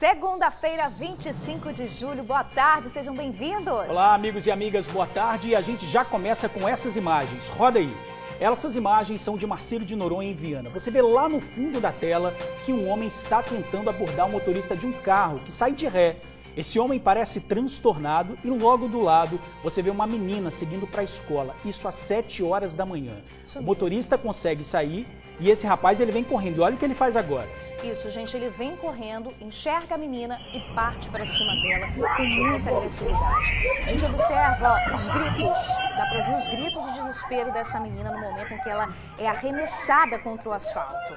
Segunda-feira, 25 de julho, boa tarde, sejam bem-vindos. Olá, amigos e amigas, boa tarde. E a gente já começa com essas imagens. Roda aí. Essas imagens são de Marcílio de Noronha, em Viana. Você vê lá no fundo da tela que um homem está tentando abordar o motorista de um carro que sai de ré. Esse homem parece transtornado e logo do lado você vê uma menina seguindo para a escola, isso às 7 horas da manhã. O motorista consegue sair e esse rapaz ele vem correndo. E olha o que ele faz agora. Isso, gente, ele vem correndo, enxerga a menina e parte para cima dela com muita agressividade. A gente observa os gritos, dá para ouvir os gritos de desespero dessa menina no momento em que ela é arremessada contra o asfalto.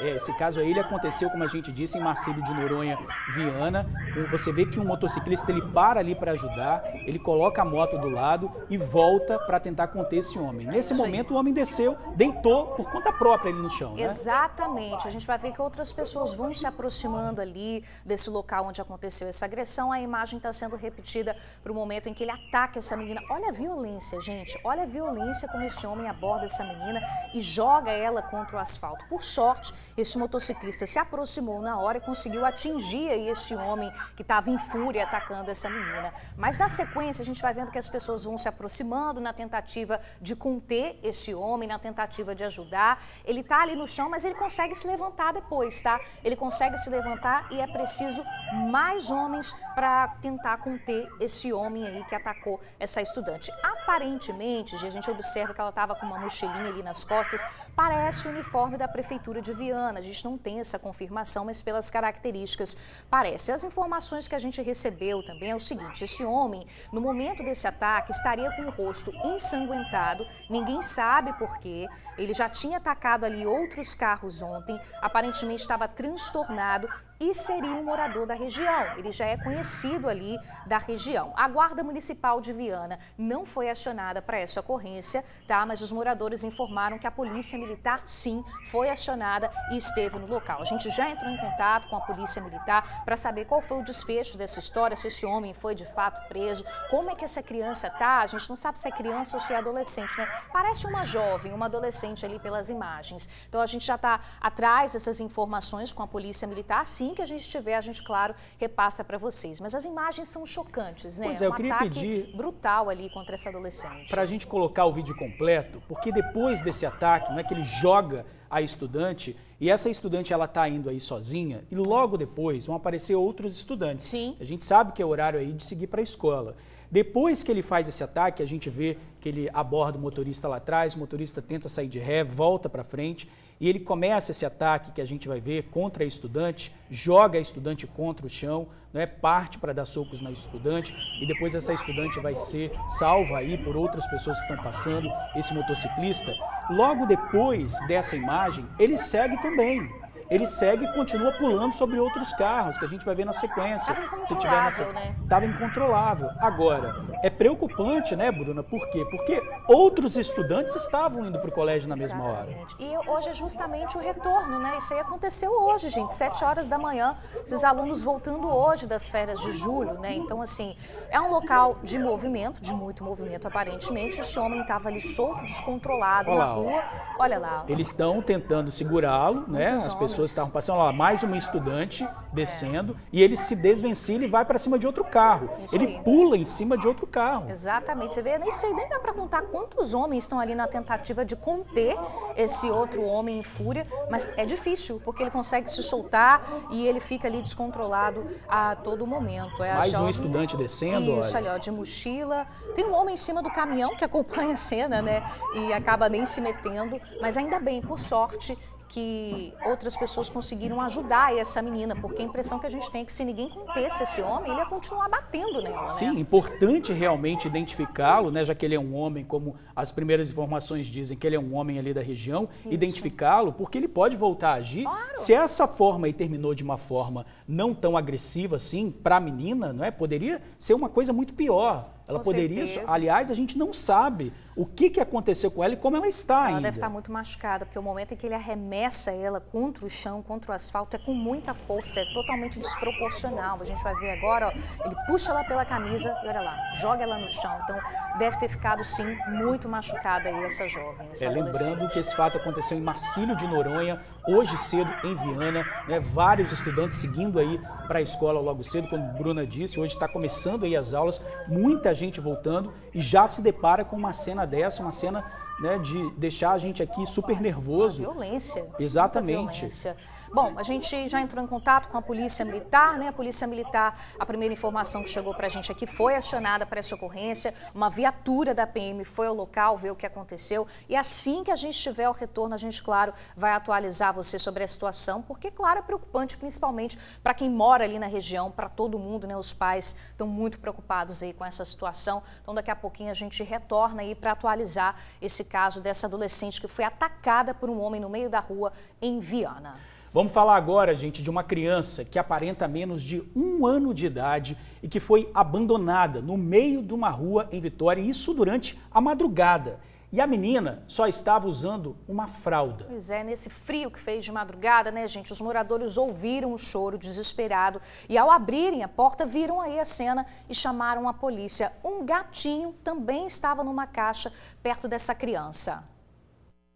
Esse caso aí ele aconteceu, como a gente disse, em Marcílio de Noronha, Viana. Você vê que um motociclista ele para ali para ajudar, ele coloca a moto do lado e volta para tentar conter esse homem. Nesse momento o homem desceu, deitou por conta própria ali no chão, né? Exatamente. A gente vai ver que outras pessoas vão se aproximando ali desse local onde aconteceu essa agressão. A imagem está sendo repetida para o momento em que ele ataca essa menina. Olha a violência, gente. Olha a violência como esse homem aborda essa menina e joga ela contra o asfalto. Por sorte, esse motociclista se aproximou na hora e conseguiu atingir aí esse homem que estava em fúria atacando essa menina. Mas na sequência a gente vai vendo que as pessoas vão se aproximando na tentativa de conter esse homem, na tentativa de ajudar. Ele está ali no chão, mas ele consegue se levantar depois, tá? Ele consegue se levantar e é preciso mais homens para tentar conter esse homem aí que atacou essa estudante. Aparentemente, a gente observa que ela estava com uma mochilinha ali nas costas, parece o uniforme da Prefeitura de Viana. A gente não tem essa confirmação, mas pelas características parece. As informações que a gente recebeu também é o seguinte: esse homem, no momento desse ataque, estaria com o rosto ensanguentado, ninguém sabe por quê. Ele já tinha atacado ali outros carros ontem, aparentemente estava transtornado e seria um morador da região. Ele já é conhecido ali da região. A Guarda Municipal de Viana não foi acionada para essa ocorrência, tá? Mas os moradores informaram que a Polícia Militar, sim, foi acionada e esteve no local. A gente já entrou em contato com a Polícia Militar para saber qual foi o desfecho dessa história, se esse homem foi de fato preso, como é que essa criança tá. A gente não sabe se é criança ou se é adolescente, né? Parece uma jovem, uma adolescente ali pelas imagens. Então a gente já está atrás dessas informações com a Polícia Militar, sim. Que a gente tiver, a gente, claro, repassa para vocês. Mas as imagens são chocantes, né? Pois é, eu queria pedir brutal ali contra essa adolescente. Para a gente colocar o vídeo completo, porque depois desse ataque, não é que ele joga a estudante, e essa estudante ela está indo aí sozinha, e logo depois vão aparecer outros estudantes. Sim. A gente sabe que é horário aí de seguir para a escola. Depois que ele faz esse ataque, a gente vê que ele aborda o motorista lá atrás, o motorista tenta sair de ré, volta para frente, e ele começa esse ataque que a gente vai ver contra a estudante, joga a estudante contra o chão, né, parte para dar socos na estudante, e depois essa estudante vai ser salva aí por outras pessoas que estão passando, esse motociclista. Logo depois dessa imagem, ele segue também. Ele segue e continua pulando sobre outros carros, que a gente vai ver na sequência. Se tiver nessa... né? Estava incontrolável. Agora, é preocupante, né, Bruna? Por quê? Porque outros estudantes estavam indo para o colégio na mesma hora. E hoje é justamente o retorno, né? Isso aí aconteceu hoje, gente, 7 horas da manhã. Esses alunos voltando hoje das férias de julho, né? Então, assim, é um local de movimento, de muito movimento, aparentemente. Esse homem estava ali solto, descontrolado na rua. Olha lá. Eles estão tentando segurá-lo, né? As pessoas estavam passando lá, mais uma estudante descendo, e ele se desvencilha e vai para cima de outro carro. Ele pula em cima de outro carro. Exatamente. Você vê, nem sei, nem dá para contar quantos homens estão ali na tentativa de conter esse outro homem em fúria, mas é difícil, porque ele consegue se soltar e ele fica ali descontrolado a todo momento. Mais um estudante descendo, isso, olha, de mochila. Tem um homem em cima do caminhão que acompanha a cena, né? E acaba nem se metendo, mas ainda bem, por sorte, que outras pessoas conseguiram ajudar essa menina, porque a impressão que a gente tem é que se ninguém contesse esse homem, ele ia continuar batendo nela, né? Sim, importante realmente identificá-lo, né, já que ele é um homem, como as primeiras informações dizem, que ele é um homem ali da região, identificá-lo, porque ele pode voltar a agir. Claro. Se essa forma aí terminou de uma forma não tão agressiva assim para a menina, não é? Poderia ser uma coisa muito pior. Ela poderia, aliás, a gente não sabe o que aconteceu com ela e como ela está ainda. Ela deve estar muito machucada, porque o momento em que ele arremessa ela contra o chão, contra o asfalto, é com muita força, é totalmente desproporcional. A gente vai ver agora, ó, ele puxa ela pela camisa e olha lá, joga ela no chão. Então, deve ter ficado, sim, muito machucada aí essa jovem, essa lembrando que esse fato aconteceu em Marcílio de Noronha, hoje cedo em Viana, né? Vários estudantes seguindo aí para a escola logo cedo, como a Bruna disse, hoje está começando aí as aulas, muita gente voltando e já se depara com uma cena dessa, uma cena, né, de deixar a gente aqui super nervoso. Violência. Exatamente. Violência. Bom, a gente já entrou em contato com a Polícia Militar, né? A Polícia Militar, a primeira informação que chegou para a gente aqui foi acionada para essa ocorrência. Uma viatura da PM foi ao local, ver o que aconteceu. E assim que a gente tiver o retorno, a gente, claro, vai atualizar você sobre a situação, porque, claro, é preocupante, principalmente para quem mora ali na região, para todo mundo, né? Os pais estão muito preocupados aí com essa situação. Então, daqui a pouquinho a gente retorna aí para atualizar esse caso dessa adolescente que foi atacada por um homem no meio da rua em Viana. Vamos falar agora, gente, de uma criança que aparenta menos de 1 ano de idade e que foi abandonada no meio de uma rua em Vitória, isso durante a madrugada. E a menina só estava usando uma fralda. Pois é, nesse frio que fez de madrugada, né, gente, os moradores ouviram o choro desesperado e ao abrirem a porta viram aí a cena e chamaram a polícia. Um gatinho também estava numa caixa perto dessa criança.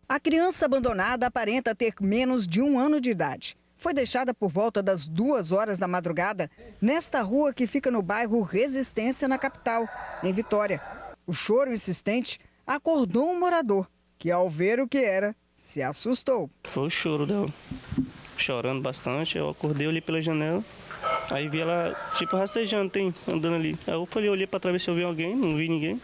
A criança abandonada aparenta ter menos de 1 ano de idade. Foi deixada por volta das 2 horas da madrugada nesta rua que fica no bairro Resistência, na capital, em Vitória. O choro insistente acordou um morador, que ao ver o que era, se assustou. Foi o choro dela, chorando bastante. Eu acordei, olhei pela janela, aí vi ela tipo rastejando, andando ali. Aí eu falei, olhei para trás ver se eu vi alguém, não vi ninguém.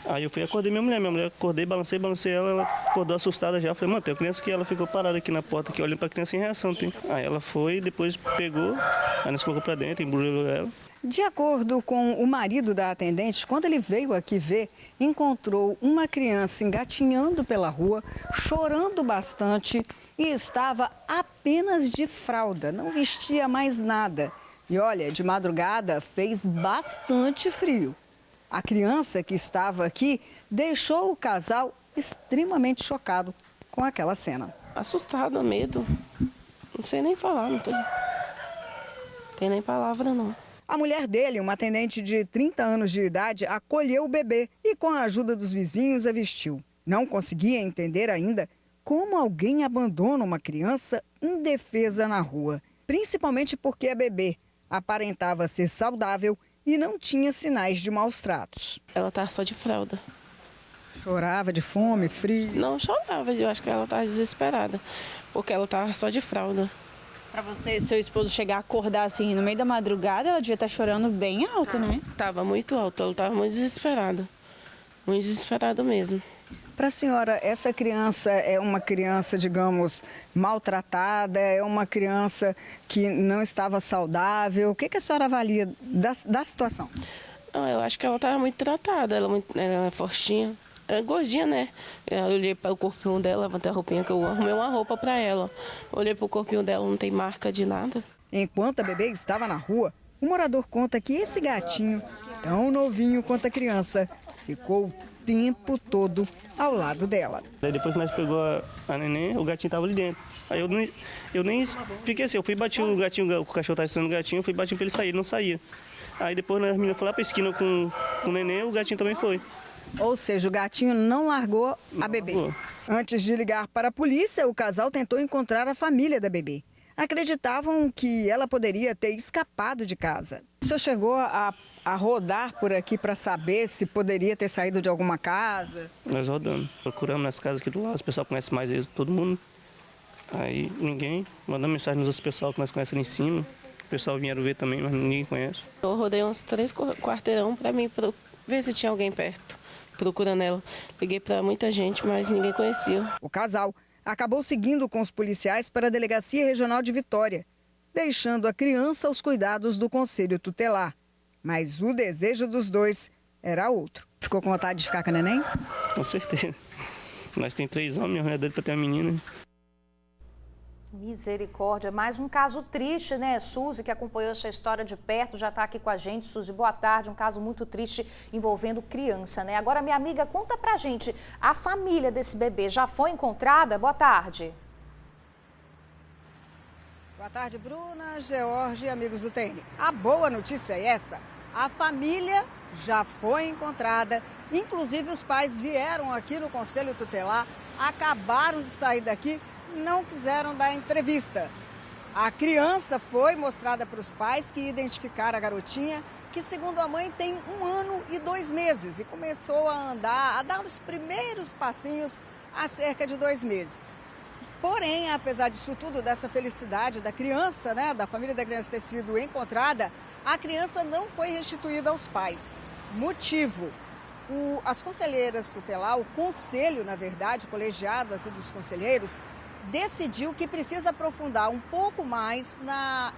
Aí eu fui acordei minha mulher acordei, balancei ela acordou assustada já. Eu falei, mano, tem uma criança que ela ficou parada aqui na porta, aqui, olhando pra criança em reação. Aí ela foi, depois pegou, aí nós colocou pra dentro, embrulhou ela. De acordo com o marido da atendente, quando ele veio aqui ver, encontrou uma criança engatinhando pela rua, chorando bastante e estava apenas de fralda, não vestia mais nada. E olha, de madrugada fez bastante frio. A criança que estava aqui deixou o casal extremamente chocado com aquela cena. Assustada, medo. Não sei nem falar, não tem nem palavra, não. A mulher dele, uma atendente de 30 anos de idade, acolheu o bebê e, com a ajuda dos vizinhos, a vestiu. Não conseguia entender ainda como alguém abandona uma criança indefesa na rua, principalmente porque a bebê aparentava ser saudável e não tinha sinais de maus tratos. Ela estava só de fralda. Chorava de fome, frio? Não chorava, eu acho que ela estava desesperada, porque ela estava só de fralda. Para você e seu esposo chegar a acordar assim no meio da madrugada, ela devia estar chorando bem alto, né? Estava muito alto, ela estava muito desesperada mesmo. Para a senhora, essa criança é uma criança, digamos, maltratada, é uma criança que não estava saudável? O que a senhora avalia da situação? Não, eu acho que ela estava muito tratada, ela é fortinha, é gordinha, né? Eu olhei para o corpinho dela, levantei a roupinha que eu arrumei uma roupa para ela. Olhei para o corpinho dela, não tem marca de nada. Enquanto a bebê estava na rua, o morador conta que esse gatinho, tão novinho quanto a criança, ficou o tempo todo ao lado dela. Daí depois que nós pegou a neném, o gatinho estava ali dentro. Aí eu nem fiquei assim, eu fui bater o gatinho, o cachorro estava estranhando o gatinho, eu fui bater para ele sair, ele não saía. Aí depois a menina foi lá para a esquina com o neném, o gatinho também foi. Ou seja, o gatinho não largou a bebê. Antes de ligar para a polícia, o casal tentou encontrar a família da bebê. Acreditavam que ela poderia ter escapado de casa. O senhor chegou a rodar por aqui para saber se poderia ter saído de alguma casa? Nós rodando, procuramos nas casas aqui do lado, o pessoal conhece mais eles, todo mundo. Aí ninguém, mandando mensagem nos outros pessoal que nós conhecemos ali em cima. O pessoal vieram ver também, mas ninguém conhece. Eu rodei uns 3 quarteirão para mim ver se tinha alguém perto, procurando ela. Liguei para muita gente, mas ninguém conhecia. O casal acabou seguindo com os policiais para a Delegacia Regional de Vitória, deixando a criança aos cuidados do Conselho Tutelar. Mas o desejo dos dois era outro. Ficou com vontade de ficar com a neném? Com certeza. Nós tem 3 homens, minha mulher é doida para ter uma menina. Misericórdia, mais um caso triste, né? Suzy, que acompanhou essa história de perto, já está aqui com a gente. Suzy, boa tarde. Um caso muito triste envolvendo criança, né? Agora, minha amiga, conta pra gente, a família desse bebê já foi encontrada? Boa tarde. Boa tarde, Bruna, George e amigos do TN. A boa notícia é essa: a família já foi encontrada. Inclusive, os pais vieram aqui no Conselho Tutelar, acabaram de sair daqui, não quiseram dar entrevista. A criança foi mostrada para os pais que identificaram a garotinha, que segundo a mãe tem 1 ano e 2 meses e começou a andar, a dar os primeiros passinhos há cerca de 2 meses. Porém, apesar disso tudo, dessa felicidade da criança, né, da família da criança ter sido encontrada, a criança não foi restituída aos pais. Motivo: as conselheiras tutelar, o conselho, na verdade, o colegiado aqui dos conselheiros, decidiu que precisa aprofundar um pouco mais na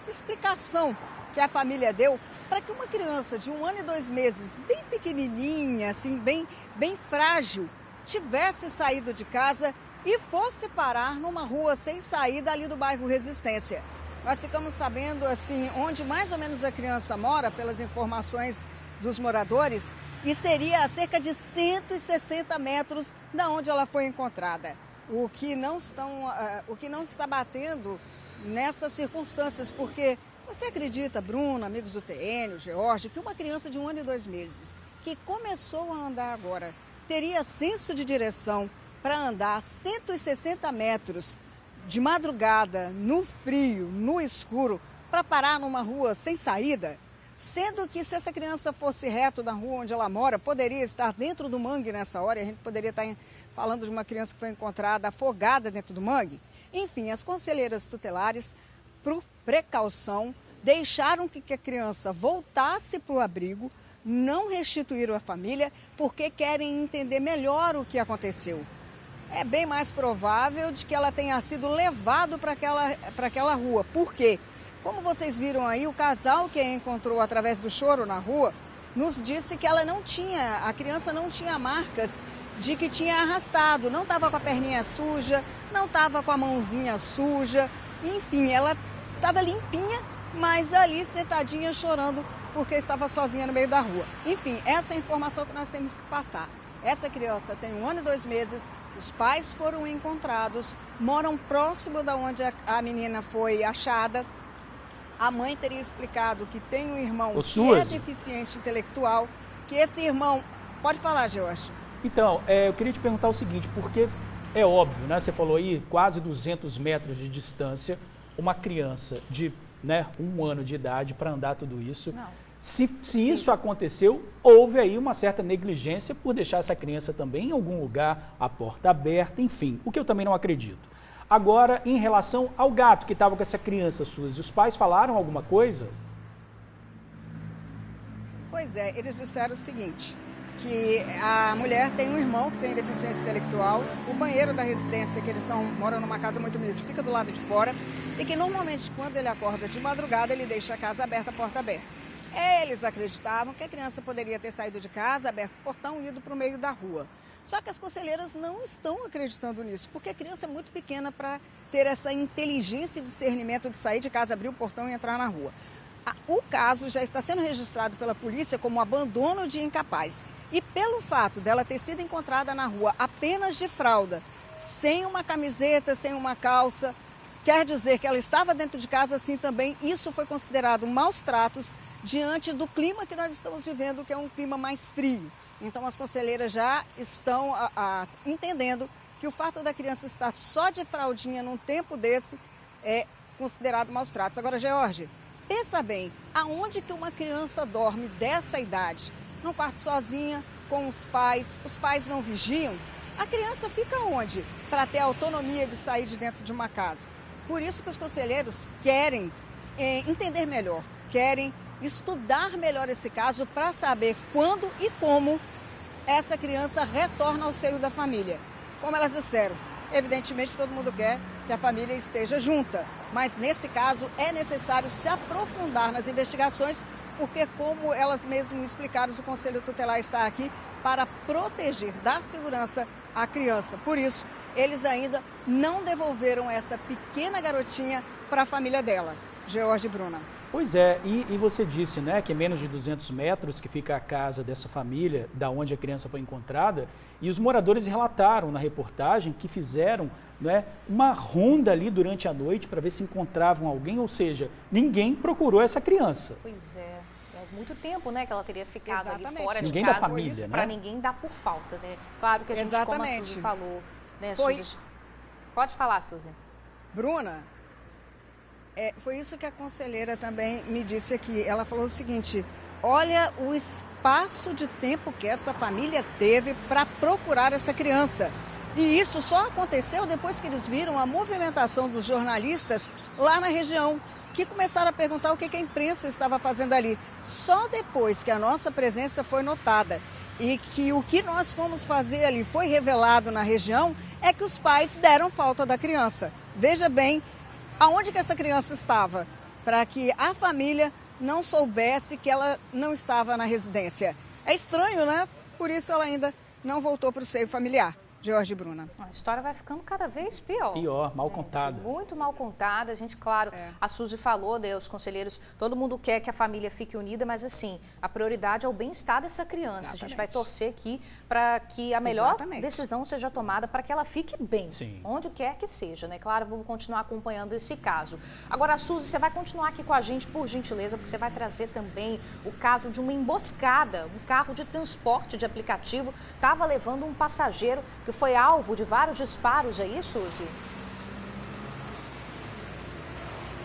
explicação que a família deu para que uma criança de 1 ano e 2 meses, bem pequenininha, assim, bem frágil, tivesse saído de casa e fosse parar numa rua sem saída ali do bairro Resistência. Nós ficamos sabendo, assim, onde mais ou menos a criança mora, pelas informações dos moradores, e seria a cerca de 160 metros da onde ela foi encontrada. O que não está batendo nessas circunstâncias, porque você acredita, Bruna, amigos do TN, o George, que uma criança de 1 ano e 2 meses, que começou a andar agora, teria senso de direção para andar 160 metros de madrugada, no frio, no escuro, para parar numa rua sem saída? Sendo que se essa criança fosse reto na rua onde ela mora, poderia estar dentro do mangue nessa hora, e a gente poderia estar falando de uma criança que foi encontrada afogada dentro do mangue. Enfim, as conselheiras tutelares, por precaução, deixaram que a criança voltasse para o abrigo, não restituíram a família, porque querem entender melhor o que aconteceu. É bem mais provável de que ela tenha sido levada para aquela rua. Por quê? Como vocês viram aí, o casal que a encontrou através do choro na rua nos disse que a criança não tinha marcas de que tinha arrastado, não estava com a perninha suja, não estava com a mãozinha suja, enfim, ela estava limpinha, mas ali sentadinha chorando porque estava sozinha no meio da rua. Enfim, essa é a informação que nós temos que passar. Essa criança tem 1 ano e 2 meses, os pais foram encontrados, moram próximo da onde a menina foi achada. A mãe teria explicado que tem um irmão que é deficiente intelectual, que esse irmão... Pode falar, George. Então, eu queria te perguntar o seguinte, porque é óbvio, né? Você falou aí, quase 200 metros de distância, uma criança de 1 ano de idade para andar tudo isso. Não. Se isso aconteceu, houve aí uma certa negligência por deixar essa criança também em algum lugar, a porta aberta, enfim, o que eu também não acredito. Agora, em relação ao gato que estava com essa criança, Suzy, os pais falaram alguma coisa? Pois é, eles disseram o seguinte, que a mulher tem um irmão que tem deficiência intelectual, o banheiro da residência, que eles moram numa casa muito humilde, fica do lado de fora, e que normalmente quando ele acorda de madrugada, ele deixa a casa aberta, a porta aberta. Eles acreditavam que a criança poderia ter saído de casa, aberto o portão e ido para o meio da rua. Só que as conselheiras não estão acreditando nisso, porque a criança é muito pequena para ter essa inteligência e discernimento de sair de casa, abrir o portão e entrar na rua. O caso já está sendo registrado pela polícia como abandono de incapaz. E pelo fato dela ter sido encontrada na rua apenas de fralda, sem uma camiseta, sem uma calça, quer dizer que ela estava dentro de casa assim também. Isso foi considerado maus tratos diante do clima que nós estamos vivendo, que é um clima mais frio. Então as conselheiras já estão entendendo que o fato da criança estar só de fraldinha num tempo desse é considerado maus tratos. Agora, George, pensa bem, aonde que uma criança dorme dessa idade? Num quarto sozinha, com os pais não vigiam? A criança fica onde? Para ter autonomia de sair de dentro de uma casa. Por isso que os conselheiros querem entender melhor, querem estudar melhor esse caso para saber quando e como essa criança retorna ao seio da família. Como elas disseram, evidentemente todo mundo quer que a família esteja junta, mas nesse caso é necessário se aprofundar nas investigações, porque como elas mesmas explicaram, o Conselho Tutelar está aqui para proteger, dar segurança à criança. Por isso, eles ainda não devolveram essa pequena garotinha para a família dela. George e Bruna. Pois é, e você disse, né, que é menos de 200 metros que fica a casa dessa família, da onde a criança foi encontrada, e os moradores relataram na reportagem que fizeram, né, uma ronda ali durante a noite para ver se encontravam alguém, ou seja, ninguém procurou essa criança. Pois é. É muito tempo, né, que ela teria ficado ali fora ninguém de casa. Da família, para né? ninguém dar por falta, né? Claro que a gente, como a Suzy falou, né, Suzy? Pode falar, Suzy. Bruna, Foi isso que a conselheira também me disse aqui. Ela falou o seguinte: olha o espaço de tempo que essa família teve para procurar essa criança. E isso só aconteceu depois que eles viram a movimentação dos jornalistas lá na região, que começaram a perguntar o que a imprensa estava fazendo ali. Só depois que a nossa presença foi notada e que o que nós fomos fazer ali foi revelado na região, é que os pais deram falta da criança. Veja bem aonde que essa criança estava, para que a família não soubesse que ela não estava na residência. É estranho, né? Por isso ela ainda não voltou para o seio familiar. Jorge e Bruna. A história vai ficando cada vez pior. Pior, mal contada. Muito mal contada. A gente, claro, a Suzy falou, né, os conselheiros, todo mundo quer que a família fique unida, mas assim, a prioridade é o bem-estar dessa criança. Exatamente. A gente vai torcer aqui para que a melhor decisão seja tomada para que ela fique bem, sim, onde quer que seja, né? Claro, vamos continuar acompanhando esse caso. Agora, Suzy, você vai continuar aqui com a gente, por gentileza, porque você vai trazer também o caso de uma emboscada. Um carro de transporte de aplicativo estava levando um passageiro que foi alvo de vários disparos, é isso, Suzy?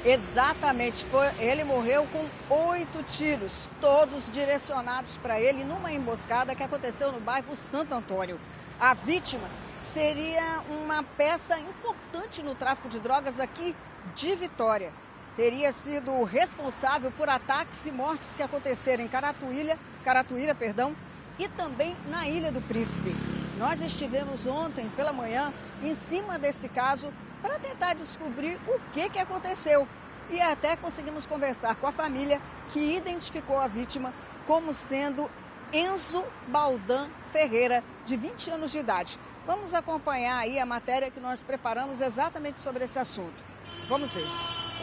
Exatamente, ele morreu com 8 tiros, todos direcionados para ele numa emboscada que aconteceu no bairro Santo Antônio. A vítima seria uma peça importante no tráfico de drogas aqui de Vitória. Teria sido responsável por ataques e mortes que aconteceram em Caratuíra, e também na Ilha do Príncipe. Nós estivemos ontem pela manhã em cima desse caso para tentar descobrir o que aconteceu. E até conseguimos conversar com a família, que identificou a vítima como sendo Enzo Baldan Ferreira, de 20 anos de idade. Vamos acompanhar aí a matéria que nós preparamos exatamente sobre esse assunto. Vamos ver.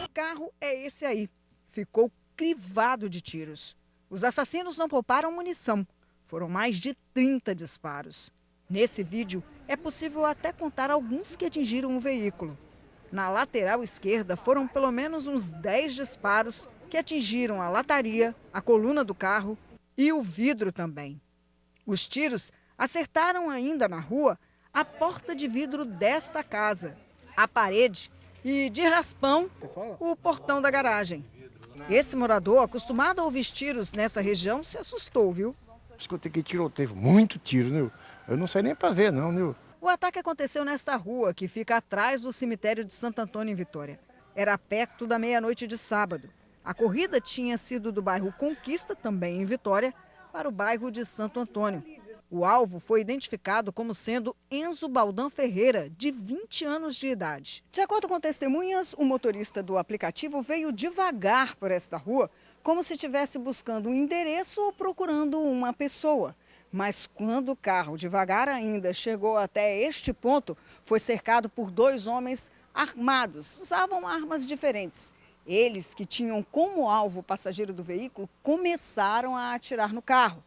O carro é esse aí. Ficou crivado de tiros. Os assassinos não pouparam munição. Foram mais de 30 disparos. Nesse vídeo, é possível até contar alguns que atingiram o veículo. Na lateral esquerda, foram pelo menos uns 10 disparos que atingiram a lataria, a coluna do carro e o vidro também. Os tiros acertaram ainda na rua a porta de vidro desta casa, a parede e, de raspão, o portão da garagem. Esse morador, acostumado a ouvir tiros nessa região, se assustou, viu? Escutei que teve muito tiro, né? Eu não sei nem para ver, não, né? O ataque aconteceu nesta rua, que fica atrás do cemitério de Santo Antônio, em Vitória. Era perto da meia-noite de sábado. A corrida tinha sido do bairro Conquista, também em Vitória, para o bairro de Santo Antônio. O alvo foi identificado como sendo Enzo Baldan Ferreira, de 20 anos de idade. De acordo com testemunhas, o motorista do aplicativo veio devagar por esta rua, como se estivesse buscando um endereço ou procurando uma pessoa. Mas quando o carro, devagar ainda, chegou até este ponto, foi cercado por 2 homens armados. Usavam armas diferentes. Eles, que tinham como alvo o passageiro do veículo, começaram a atirar no carro.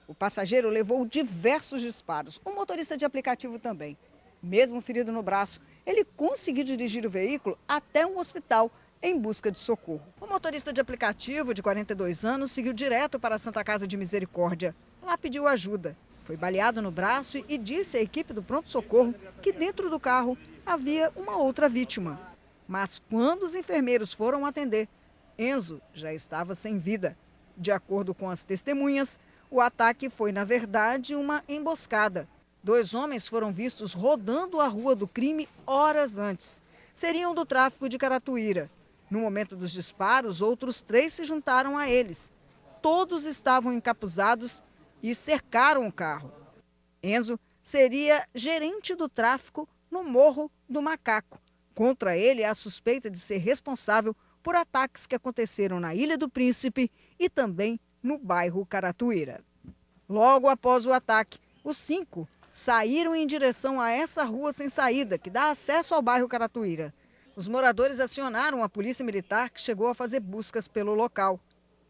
O passageiro levou diversos disparos, o motorista de aplicativo também. Mesmo ferido no braço, ele conseguiu dirigir o veículo até um hospital em busca de socorro. O motorista de aplicativo, de 42 anos, seguiu direto para a Santa Casa de Misericórdia. Lá pediu ajuda. Foi baleado no braço e disse à equipe do pronto-socorro que dentro do carro havia uma outra vítima. Mas quando os enfermeiros foram atender, Enzo já estava sem vida. De acordo com as testemunhas, o ataque foi, na verdade, uma emboscada. 2 homens foram vistos rodando a rua do crime horas antes. Seriam do tráfico de Caratuíra. No momento dos disparos, outros 3 se juntaram a eles. Todos estavam encapuzados e cercaram o carro. Enzo seria gerente do tráfico no Morro do Macaco. Contra ele, há suspeita de ser responsável por ataques que aconteceram na Ilha do Príncipe e também no bairro Caratuíra. Logo após o ataque, os 5 saíram em direção a essa rua sem saída, que dá acesso ao bairro Caratuíra. Os moradores acionaram a polícia militar, que chegou a fazer buscas pelo local.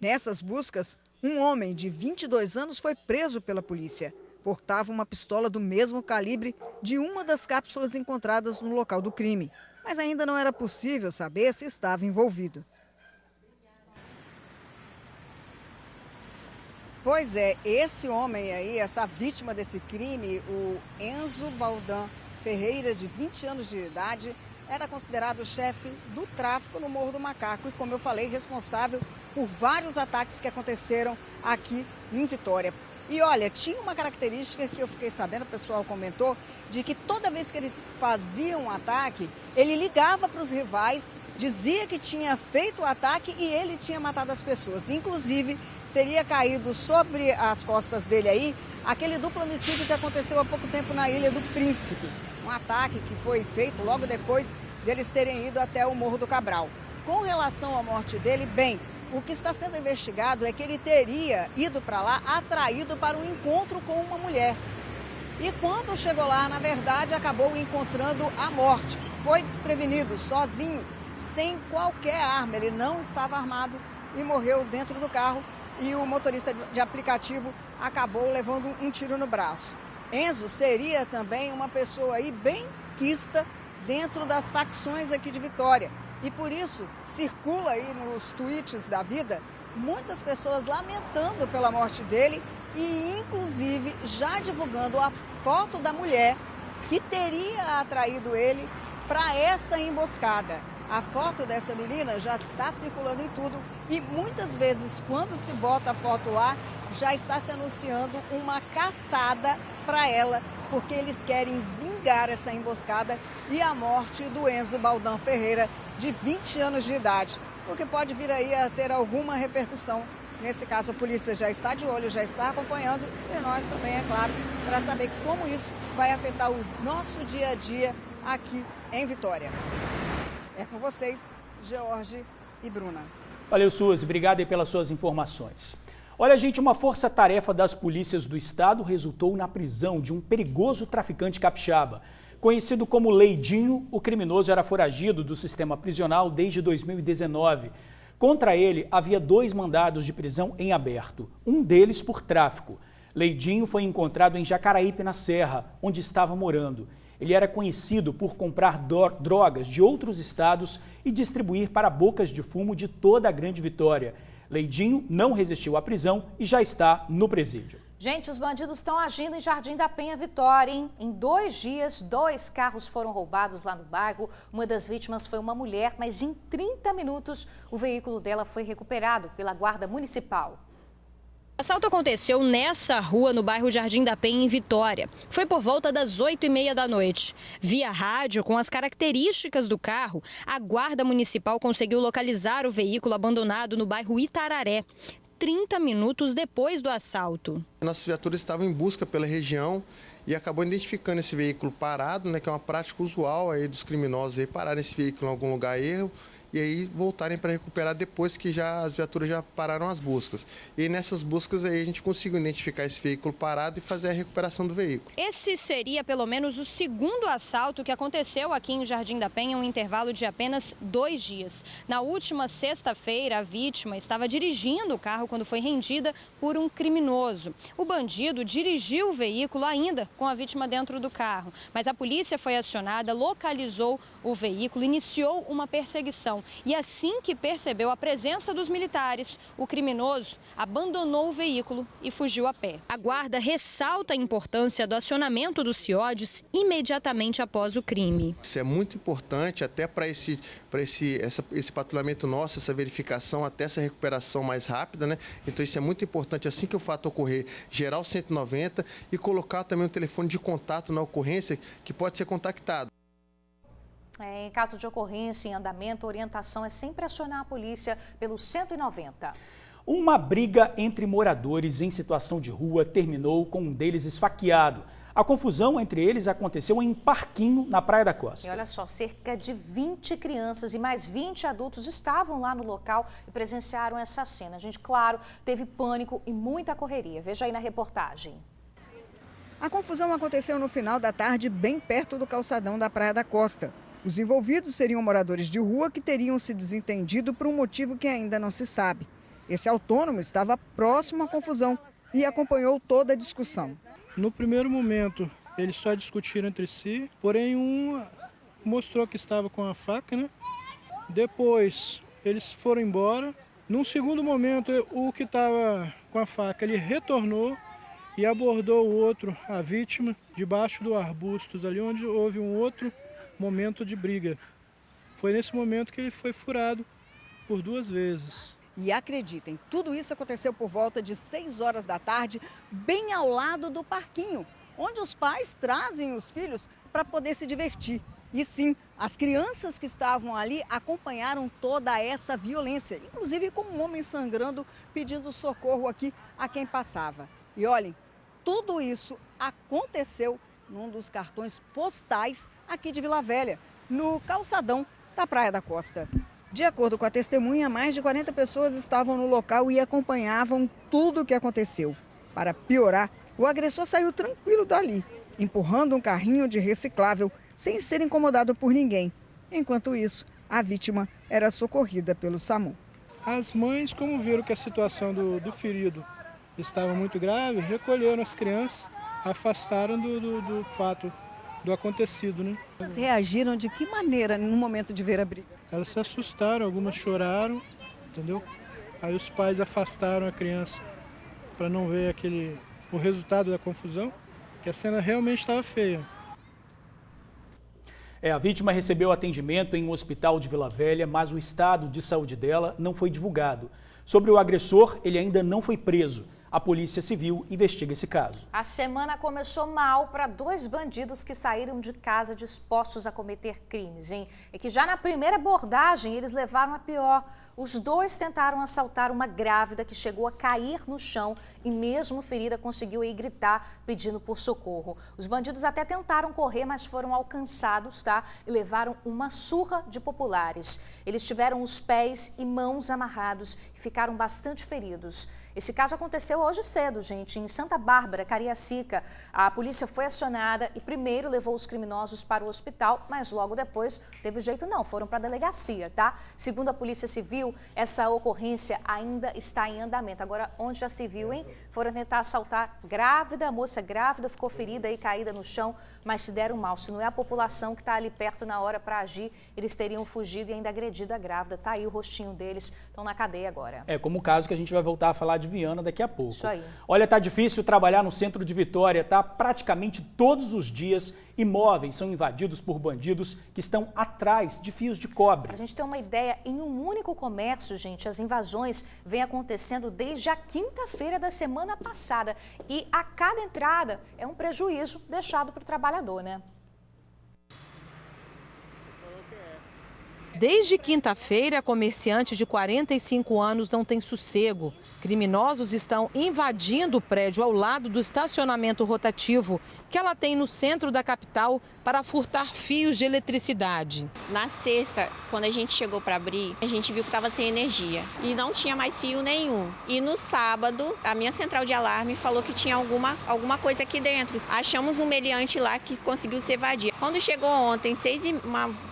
Nessas buscas, um homem de 22 anos foi preso pela polícia. Portava uma pistola do mesmo calibre de uma das cápsulas encontradas no local do crime. Mas ainda não era possível saber se estava envolvido. Pois é, esse homem aí, essa vítima desse crime, o Enzo Baldan Ferreira, de 20 anos de idade, era considerado o chefe do tráfico no Morro do Macaco e, como eu falei, responsável por vários ataques que aconteceram aqui em Vitória. E olha, tinha uma característica que eu fiquei sabendo, o pessoal comentou, de que toda vez que ele fazia um ataque, ele ligava para os rivais, dizia que tinha feito o ataque e ele tinha matado as pessoas. Inclusive, teria caído sobre as costas dele aí aquele duplo homicídio que aconteceu há pouco tempo na Ilha do Príncipe. Um ataque que foi feito logo depois deles terem ido até o Morro do Cabral. Com relação à morte dele, bem, o que está sendo investigado é que ele teria ido para lá atraído para um encontro com uma mulher. E quando chegou lá, na verdade, acabou encontrando a morte. Foi desprevenido, sozinho, sem qualquer arma. Ele não estava armado e morreu dentro do carro. E o motorista de aplicativo acabou levando um tiro no braço. Enzo seria também uma pessoa aí bem quista dentro das facções aqui de Vitória. E por isso circula aí nos tweets da vida muitas pessoas lamentando pela morte dele e inclusive já divulgando a foto da mulher que teria atraído ele para essa emboscada. A foto dessa menina já está circulando em tudo e muitas vezes quando se bota a foto lá já está se anunciando uma caçada para ela, porque eles querem vingar essa emboscada e a morte do Enzo Baldan Ferreira, de 20 anos de idade, o que pode vir aí a ter alguma repercussão. Nesse caso, a polícia já está de olho, já está acompanhando e nós também, é claro, para saber como isso vai afetar o nosso dia a dia aqui em Vitória. É com vocês, George e Bruna. Valeu, Suzy. Obrigado aí pelas suas informações. Olha, gente, uma força-tarefa das polícias do estado resultou na prisão de um perigoso traficante capixaba. Conhecido como Leidinho, o criminoso era foragido do sistema prisional desde 2019. Contra ele, havia 2 mandados de prisão em aberto, um deles por tráfico. Leidinho foi encontrado em Jacaraípe, na Serra, onde estava morando. Ele era conhecido por comprar drogas de outros estados e distribuir para bocas de fumo de toda a Grande Vitória. Leidinho não resistiu à prisão e já está no presídio. Gente, os bandidos estão agindo em Jardim da Penha, Vitória, hein? Em 2 dias, 2 carros foram roubados lá no bairro. Uma das vítimas foi uma mulher, mas em 30 minutos o veículo dela foi recuperado pela Guarda Municipal. O assalto aconteceu nessa rua, no bairro Jardim da Penha, em Vitória. Foi por volta das 8h30 da noite. Via rádio, com as características do carro, a Guarda Municipal conseguiu localizar o veículo abandonado no bairro Itararé, 30 minutos depois do assalto. Nossas viaturas estavam em busca pela região e acabou identificando esse veículo parado, né, que é uma prática usual aí dos criminosos aí, pararem esse veículo em algum lugar erro e aí voltarem para recuperar depois que as viaturas já pararam as buscas. E aí, nessas buscas aí a gente conseguiu identificar esse veículo parado e fazer a recuperação do veículo. Esse seria pelo menos o 2º assalto que aconteceu aqui em Jardim da Penha em um intervalo de apenas 2 dias. Na última sexta-feira, a vítima estava dirigindo o carro quando foi rendida por um criminoso. O bandido dirigiu o veículo ainda com a vítima dentro do carro, mas a polícia foi acionada, localizou o veículo, iniciou uma perseguição. E assim que percebeu a presença dos militares, o criminoso abandonou o veículo e fugiu a pé. A guarda ressalta a importância do acionamento dos CIODs imediatamente após o crime. Isso é muito importante até para esse patrulhamento nosso, essa verificação, até essa recuperação mais rápida, né? Então isso é muito importante assim que o fato ocorrer, gerar o 190 e colocar também um telefone de contato na ocorrência que pode ser contactado. Em caso de ocorrência em andamento, a orientação é sempre acionar a polícia pelo 190. Uma briga entre moradores em situação de rua terminou com um deles esfaqueado. A confusão entre eles aconteceu em Parquinho, na Praia da Costa. E olha só, cerca de 20 crianças e mais 20 adultos estavam lá no local e presenciaram essa cena. Gente, claro, teve pânico e muita correria. Veja aí na reportagem. A confusão aconteceu no final da tarde, bem perto do calçadão da Praia da Costa. Os envolvidos seriam moradores de rua que teriam se desentendido por um motivo que ainda não se sabe. Esse autônomo estava próximo à confusão e acompanhou toda a discussão. No primeiro momento, eles só discutiram entre si, porém um mostrou que estava com a faca, né? Depois, eles foram embora. Num segundo momento, o que estava com a faca, ele retornou e abordou o outro, a vítima, debaixo do arbustos, ali onde houve um outro momento de briga. Foi nesse momento que ele foi furado por 2 vezes. E acreditem, tudo isso aconteceu por volta de 6 horas da tarde, bem ao lado do parquinho, onde os pais trazem os filhos para poder se divertir. E sim, as crianças que estavam ali acompanharam toda essa violência, inclusive com um homem sangrando pedindo socorro aqui a quem passava. E olhem, tudo isso aconteceu num dos cartões postais aqui de Vila Velha, no calçadão da Praia da Costa. De acordo com a testemunha, mais de 40 pessoas estavam no local e acompanhavam tudo o que aconteceu. Para piorar, o agressor saiu tranquilo dali, empurrando um carrinho de reciclável, sem ser incomodado por ninguém. Enquanto isso, a vítima era socorrida pelo SAMU. As mães, como viram que a situação do ferido estava muito grave, recolheram as crianças, afastaram do fato do acontecido, né? Elas reagiram de que maneira no momento de ver a briga? Elas se assustaram, algumas choraram, entendeu? Aí os pais afastaram a criança para não ver o resultado da confusão, que a cena realmente estava feia. A vítima recebeu atendimento em um hospital de Vila Velha, mas o estado de saúde dela não foi divulgado. Sobre o agressor, ele ainda não foi preso. A Polícia Civil investiga esse caso. A semana começou mal para 2 bandidos que saíram de casa dispostos a cometer crimes, hein? E que já na primeira abordagem eles levaram a pior. Os 2 tentaram assaltar uma grávida que chegou a cair no chão e mesmo ferida conseguiu ir gritar pedindo por socorro. Os bandidos até tentaram correr, mas foram alcançados, tá? E levaram uma surra de populares. Eles tiveram os pés e mãos amarrados e ficaram bastante feridos. Esse caso aconteceu hoje cedo, gente, em Santa Bárbara, Cariacica. A polícia foi acionada e primeiro levou os criminosos para o hospital, mas logo depois teve jeito não, foram para a delegacia, tá? Segundo a Polícia Civil, essa ocorrência ainda está em andamento. Agora, onde já se viu, hein? Foram tentar assaltar grávida, a moça grávida ficou ferida e caída no chão, mas se deram mal. Se não é a população que está ali perto na hora para agir, eles teriam fugido e ainda agredido a grávida. Tá aí o rostinho deles, estão na cadeia agora. Como o caso que a gente vai voltar a falar de Viana daqui a pouco. Isso aí. Olha, tá difícil trabalhar no centro de Vitória, tá? Praticamente todos os dias imóveis são invadidos por bandidos que estão atrás de fios de cobre. Para a gente ter uma ideia, em um único comércio, gente, as invasões vêm acontecendo desde a quinta-feira da semana passada. E a cada entrada é um prejuízo deixado para o trabalhador, né? Desde quinta-feira, a comerciante de 45 anos não tem sossego. Criminosos estão invadindo o prédio ao lado do estacionamento rotativo que ela tem no centro da capital para furtar fios de eletricidade. Na sexta, quando a gente chegou para abrir, a gente viu que estava sem energia e não tinha mais fio nenhum. E no sábado, a minha central de alarme falou que tinha alguma coisa aqui dentro. Achamos um meliante lá que conseguiu se evadir. Quando chegou ontem,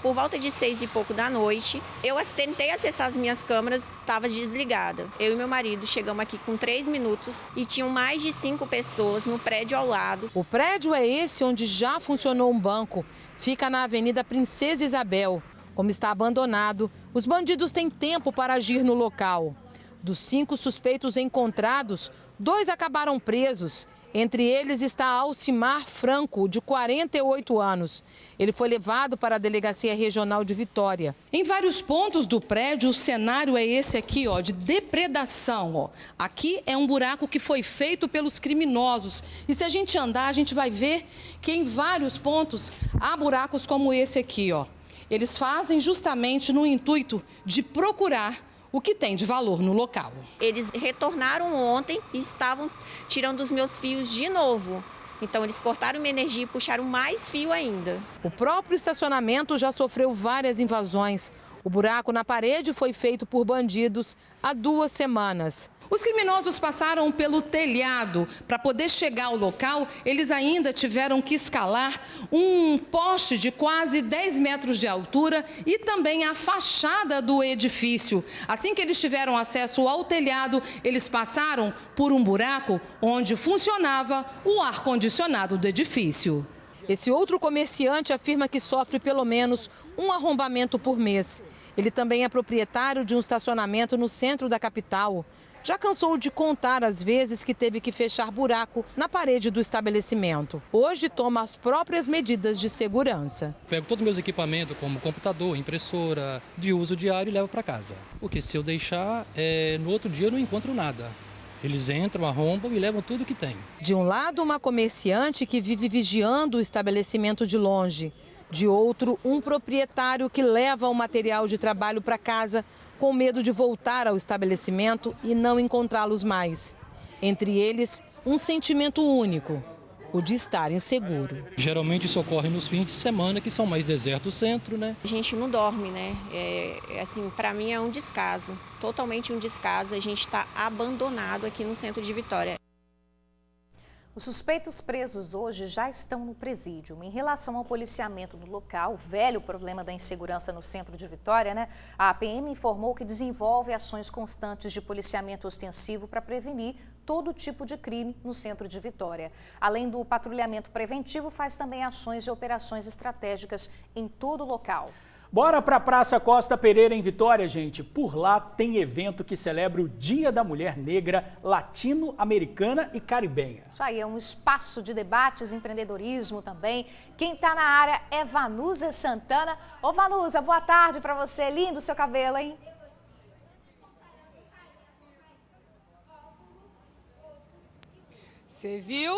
por volta de 6 e pouco da noite, eu tentei acessar as minhas câmeras, estava desligada. Eu e meu marido chegamos aqui com 3 minutos e tinham mais de 5 pessoas no prédio ao lado. O prédio é esse onde já funcionou um banco. Fica na Avenida Princesa Isabel. Como está abandonado, os bandidos têm tempo para agir no local. Dos 5 suspeitos encontrados, 2 acabaram presos. Entre eles está Alcimar Franco, de 48 anos. Ele foi levado para a Delegacia Regional de Vitória. Em vários pontos do prédio, o cenário é esse aqui, ó, de depredação. Ó. Aqui é um buraco que foi feito pelos criminosos. E se a gente andar, a gente vai ver que em vários pontos há buracos como esse aqui, ó. Eles fazem justamente no intuito de procurar o que tem de valor no local. Eles retornaram ontem e estavam tirando os meus fios de novo. Então eles cortaram minha energia e puxaram mais fio ainda. O próprio estacionamento já sofreu várias invasões. O buraco na parede foi feito por bandidos há 2 semanas. Os criminosos passaram pelo telhado. Para poder chegar ao local, eles ainda tiveram que escalar um poste de quase 10 metros de altura e também a fachada do edifício. Assim que eles tiveram acesso ao telhado, eles passaram por um buraco onde funcionava o ar-condicionado do edifício. Esse outro comerciante afirma que sofre pelo menos um arrombamento por mês. Ele também é proprietário de um estacionamento no centro da capital. Já cansou de contar as vezes que teve que fechar buraco na parede do estabelecimento. Hoje toma as próprias medidas de segurança. Pego todos os meus equipamentos, como computador, impressora, de uso diário e levo para casa. Porque se eu deixar, no outro dia eu não encontro nada. Eles entram, arrombam e levam tudo que tem. De um lado, uma comerciante que vive vigiando o estabelecimento de longe. De outro, um proprietário que leva o material de trabalho para casa com medo de voltar ao estabelecimento e não encontrá-los mais. Entre eles, um sentimento único, o de estar inseguro. Geralmente isso ocorre nos fins de semana, que são mais desertos do centro, né? A gente não dorme, né? Assim, para mim é um descaso, totalmente um descaso. A gente está abandonado aqui no centro de Vitória. Os suspeitos presos hoje já estão no presídio. Em relação ao policiamento do local, o velho problema da insegurança no centro de Vitória, né? A PM informou que desenvolve ações constantes de policiamento ostensivo para prevenir todo tipo de crime no centro de Vitória. Além do patrulhamento preventivo, faz também ações de operações estratégicas em todo o local. Bora para a Praça Costa Pereira, em Vitória, gente. Por lá tem evento que celebra o Dia da Mulher Negra Latino-Americana e Caribenha. Isso aí, é um espaço de debates, empreendedorismo também. Quem está na área é Vanusa Santana. Ô Vanusa, boa tarde para você. Lindo seu cabelo, hein? Você viu?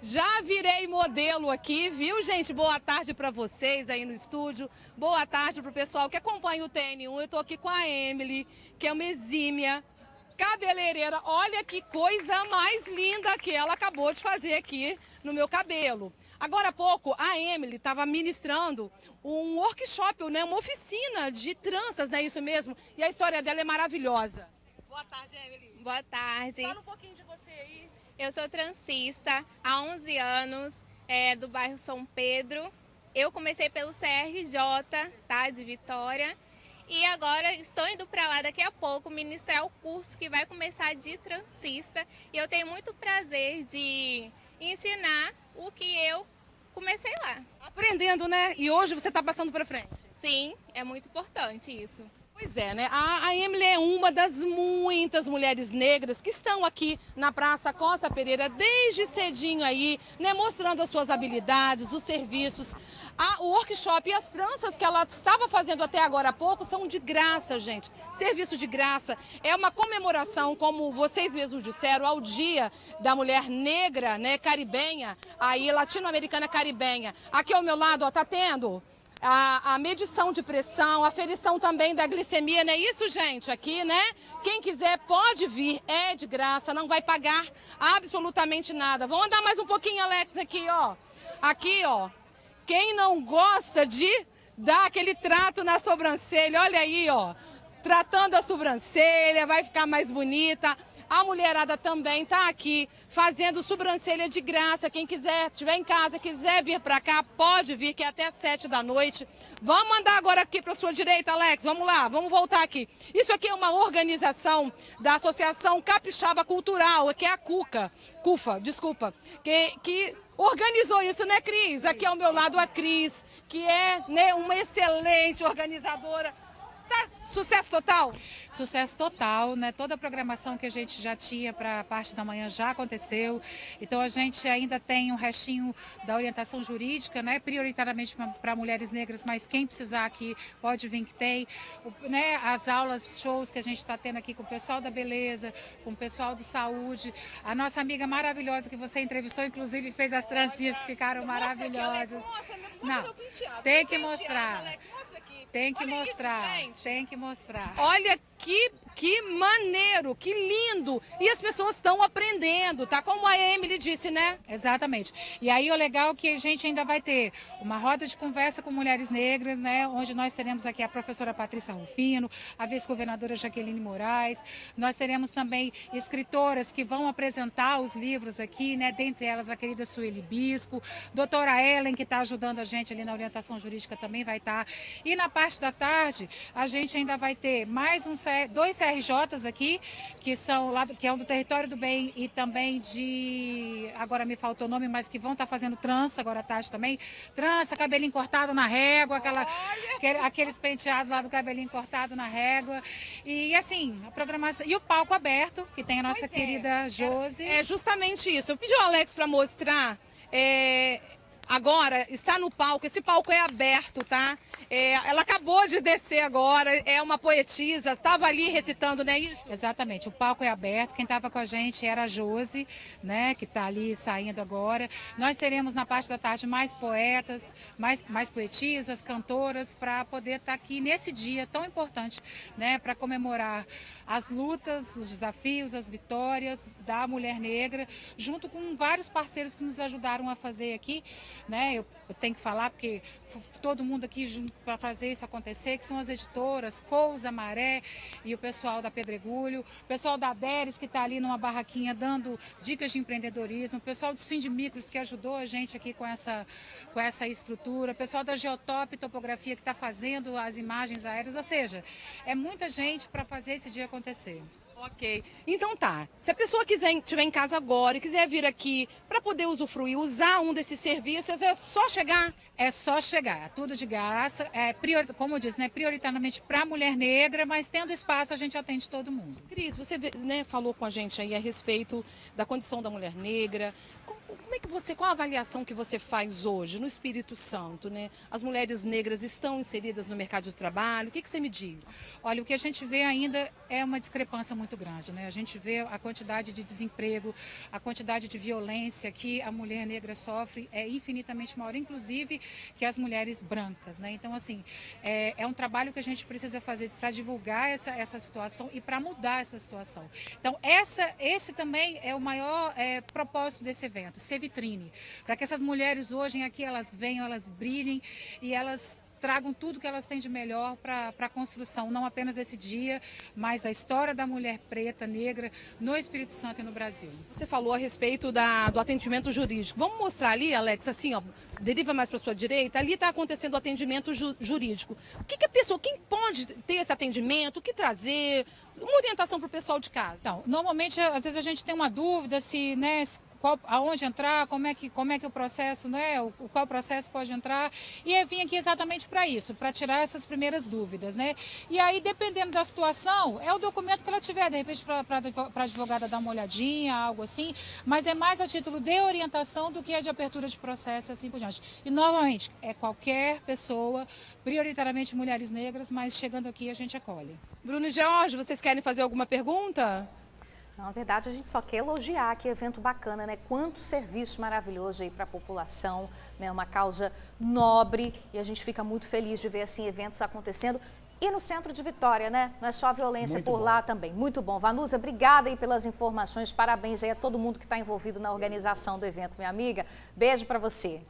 Já virei modelo aqui, viu, gente? Boa tarde para vocês aí no estúdio. Boa tarde para o pessoal que acompanha o TN1. Eu estou aqui com a Emily, que é uma exímia cabeleireira. Olha que coisa mais linda que ela acabou de fazer aqui no meu cabelo. Agora há pouco, a Emily estava ministrando um workshop, né, uma oficina de tranças, não é isso mesmo? E a história dela é maravilhosa. Boa tarde, Emily. Boa tarde. Fala um pouquinho de você aí. Eu sou transista há 11 anos, do bairro São Pedro. Eu comecei pelo CRJ, tá, de Vitória. E agora estou indo para lá daqui a pouco ministrar o curso que vai começar de transista. E eu tenho muito prazer de ensinar o que eu comecei lá. Aprendendo, né? E hoje você está passando para frente. Sim, é muito importante isso. Pois é, né? A Emily é uma das muitas mulheres negras que estão aqui na Praça Costa Pereira desde cedinho aí, né? Mostrando as suas habilidades, os serviços. O workshop e as tranças que ela estava fazendo até agora há pouco são de graça, gente. Serviço de graça. É uma comemoração, como vocês mesmos disseram, ao Dia da Mulher Negra, né? Caribenha, aí latino-americana caribenha. Aqui ao meu lado, ó, tá tendo a medição de pressão, a aferição também da glicemia, não é isso, gente? Aqui, né? Quem quiser pode vir, é de graça, não vai pagar absolutamente nada. Vamos andar mais um pouquinho, Alex, aqui, ó. Aqui, ó. Quem não gosta de dar aquele trato na sobrancelha, olha aí, ó. Tratando a sobrancelha, vai ficar mais bonita. A mulherada também está aqui fazendo sobrancelha de graça. Quem quiser, estiver em casa, quiser vir para cá, pode vir, que é até 7 da noite. Vamos andar agora aqui para a sua direita, Alex. Vamos lá, vamos voltar aqui. Isso aqui é uma organização da Associação Capixaba Cultural, que é a CUFA, desculpa, que organizou isso, né, Cris? Aqui ao meu lado a Cris, que é, né, uma excelente organizadora. Tá, sucesso total? Sucesso total, né? Toda a programação que a gente já tinha para a parte da manhã já aconteceu. Então a gente ainda tem um restinho da orientação jurídica, né? Prioritariamente para mulheres negras, mas quem precisar aqui pode vir que tem, né? As aulas, shows que a gente está tendo aqui com o pessoal da beleza, com o pessoal de saúde. A nossa amiga maravilhosa que você entrevistou, inclusive fez as trancinhas que ficaram maravilhosas. Não, tem que mostrar. Tem que mostrar, tem que mostrar. Olha que maneiro, que lindo. E as pessoas estão aprendendo, tá? Como a Emily disse, né? Exatamente. E aí o legal é que a gente ainda vai ter uma roda de conversa com mulheres negras, né? Onde nós teremos aqui a professora Patrícia Rufino, a vice-governadora Jaqueline Moraes. Nós teremos também escritoras que vão apresentar os livros aqui, né? Dentre elas a querida Sueli Bispo, doutora Ellen, que está ajudando a gente ali na orientação jurídica, também vai estar. E na parte da tarde, a gente ainda vai ter mais dois CRJs aqui, que é um do Território do Bem e também agora me faltou o nome, mas que vão estar fazendo trança agora à tarde também. Trança, cabelinho cortado na régua, aqueles penteados lá do cabelinho cortado na régua. E assim, a programação. E o palco aberto, que tem a nossa querida Josi. É justamente isso. Eu pedi ao Alex para mostrar. Agora está no palco, esse palco é aberto, tá? Ela acabou de descer agora, é uma poetisa, estava ali recitando, não é isso? Exatamente, o palco é aberto, quem estava com a gente era a Josi, né, que está ali saindo agora. Nós teremos na parte da tarde mais poetas, mais poetisas, cantoras, para poder estar aqui nesse dia tão importante, né, para comemorar as lutas, os desafios, as vitórias da mulher negra, junto com vários parceiros que nos ajudaram a fazer aqui. Né? Eu tenho que falar porque todo mundo aqui junto para fazer isso acontecer, que são as editoras Cousa, Maré e o pessoal da Pedregulho, o pessoal da Deres que está ali numa barraquinha dando dicas de empreendedorismo, o pessoal do Sindimicros que ajudou a gente aqui com essa estrutura, o pessoal da Geotop Topografia que está fazendo as imagens aéreas, ou seja, é muita gente para fazer esse dia acontecer. Ok, então tá, se a pessoa estiver em casa agora e quiser vir aqui para poder usufruir, usar um desses serviços, é só chegar? É só chegar, tudo de graça, como eu disse, né, prioritariamente para a mulher negra, mas tendo espaço a gente atende todo mundo. Cris, você falou com a gente aí a respeito da condição da mulher negra. Qual a avaliação que você faz hoje no Espírito Santo, né? As mulheres negras estão inseridas no mercado de trabalho, o que você me diz? Olha, o que a gente vê ainda é uma discrepância muito grande, né? A gente vê a quantidade de desemprego, a quantidade de violência que a mulher negra sofre é infinitamente maior, inclusive que as mulheres brancas, né? Então, assim, é um trabalho que a gente precisa fazer para divulgar essa situação e para mudar essa situação. Então, esse também é o maior propósito desse evento, ser vitrine, para que essas mulheres hoje aqui elas venham, elas brilhem e elas tragam tudo que elas têm de melhor para a construção, não apenas desse dia, mas da história da mulher preta, negra, no Espírito Santo e no Brasil. Você falou a respeito do atendimento jurídico. Vamos mostrar ali, Alex, assim, ó, deriva mais para a sua direita, ali está acontecendo o atendimento jurídico. O que a pessoa, quem pode ter esse atendimento, o que trazer, uma orientação para o pessoal de casa? Então, normalmente, às vezes a gente tem uma dúvida se, né, aonde entrar, como é que o processo, né, qual processo pode entrar, e eu vim aqui exatamente para isso, para tirar essas primeiras dúvidas, né, e aí dependendo da situação, é o documento que ela tiver, de repente para a advogada dar uma olhadinha, algo assim, mas é mais a título de orientação do que a de apertura de processo e assim por diante. E novamente, é qualquer pessoa, prioritariamente mulheres negras, mas chegando aqui a gente acolhe. Bruno e George, vocês querem fazer alguma pergunta? Na verdade, a gente só quer elogiar, que evento bacana, né? Quanto serviço maravilhoso aí para a população, né? Uma causa nobre e a gente fica muito feliz de ver assim eventos acontecendo. E no centro de Vitória, né? Não é só a violência por lá também. Muito bom. Vanusa, obrigada aí pelas informações. Parabéns aí a todo mundo que está envolvido na organização do evento, minha amiga. Beijo para você.